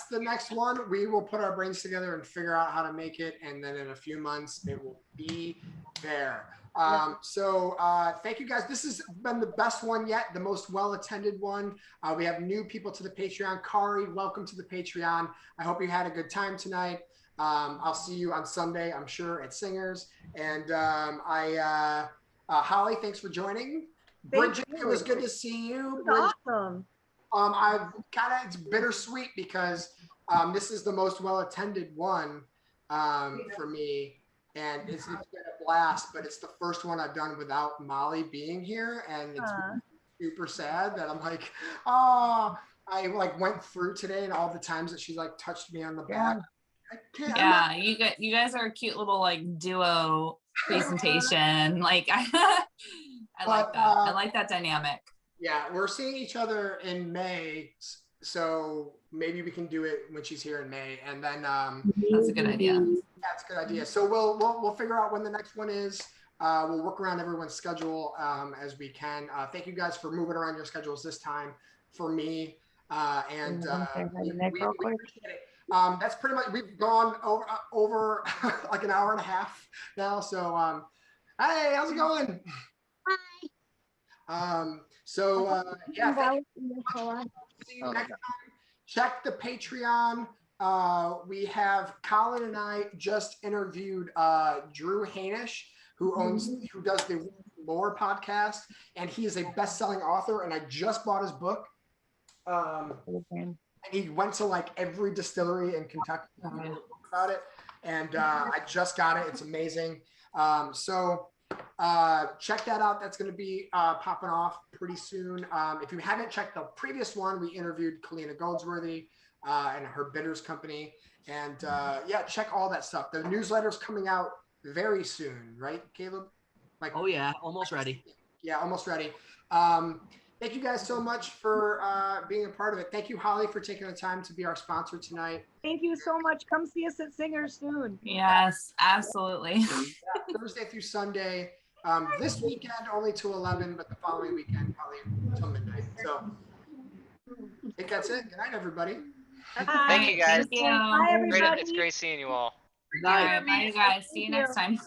the next one. We will put our brains together and figure out how to make it, and then in a few months it will be there. Thank you guys. This has been the best one yet, the most well-attended one. We have new people to the Patreon. Kari, welcome to the Patreon. I hope you had a good time tonight. I'll see you on Sunday, I'm sure, at Singers. And Holly, thanks for joining. Bridget, it was good to see you. Awesome. It's bittersweet because this is the most well-attended one for me, and it's been a blast. But it's the first one I've done without Molly being here, and it's super sad that I'm like, oh, I like went through today and all the times that she like touched me on the back. Yeah, you guys are a cute little like duo presentation. Like I like that. I like that dynamic. Yeah, we're seeing each other in May, so maybe we can do it when she's here in May, and then that's a good idea. Yeah, it's a good idea. So we'll figure out when the next one is. We'll work around everyone's schedule as we can. Thank you guys for moving around your schedules this time for me, and we appreciate it. That's pretty much. We've gone over like an hour and a half now. So hey, how's it going? Hi. Yeah, see you next time. Check the Patreon. We have Colin and I just interviewed Drew Hainish, who does the Lore podcast, and he is a best-selling author, and I just bought his book. And he went to like every distillery in Kentucky about it, and I just got it. It's amazing. Check that out. That's going to be popping off pretty soon. If you haven't checked the previous one, we interviewed Kalina Goldsworthy and her bitters company. And check all that stuff. The newsletter's coming out very soon, right, Caleb? Oh yeah, almost ready. Yeah, almost ready. Thank you guys so much for being a part of it. Thank you, Holly, for taking the time to be our sponsor tonight. Thank you so much. Come see us at Singers soon. Yes, absolutely. Yeah, Thursday through Sunday. This weekend only to 11, but the following weekend probably until midnight. So I think that's it. Good night, everybody. Thank you guys. Thank you. Bye, Great, everybody. it's great seeing you all. All right, bye, you guys. See you Thank next you. time.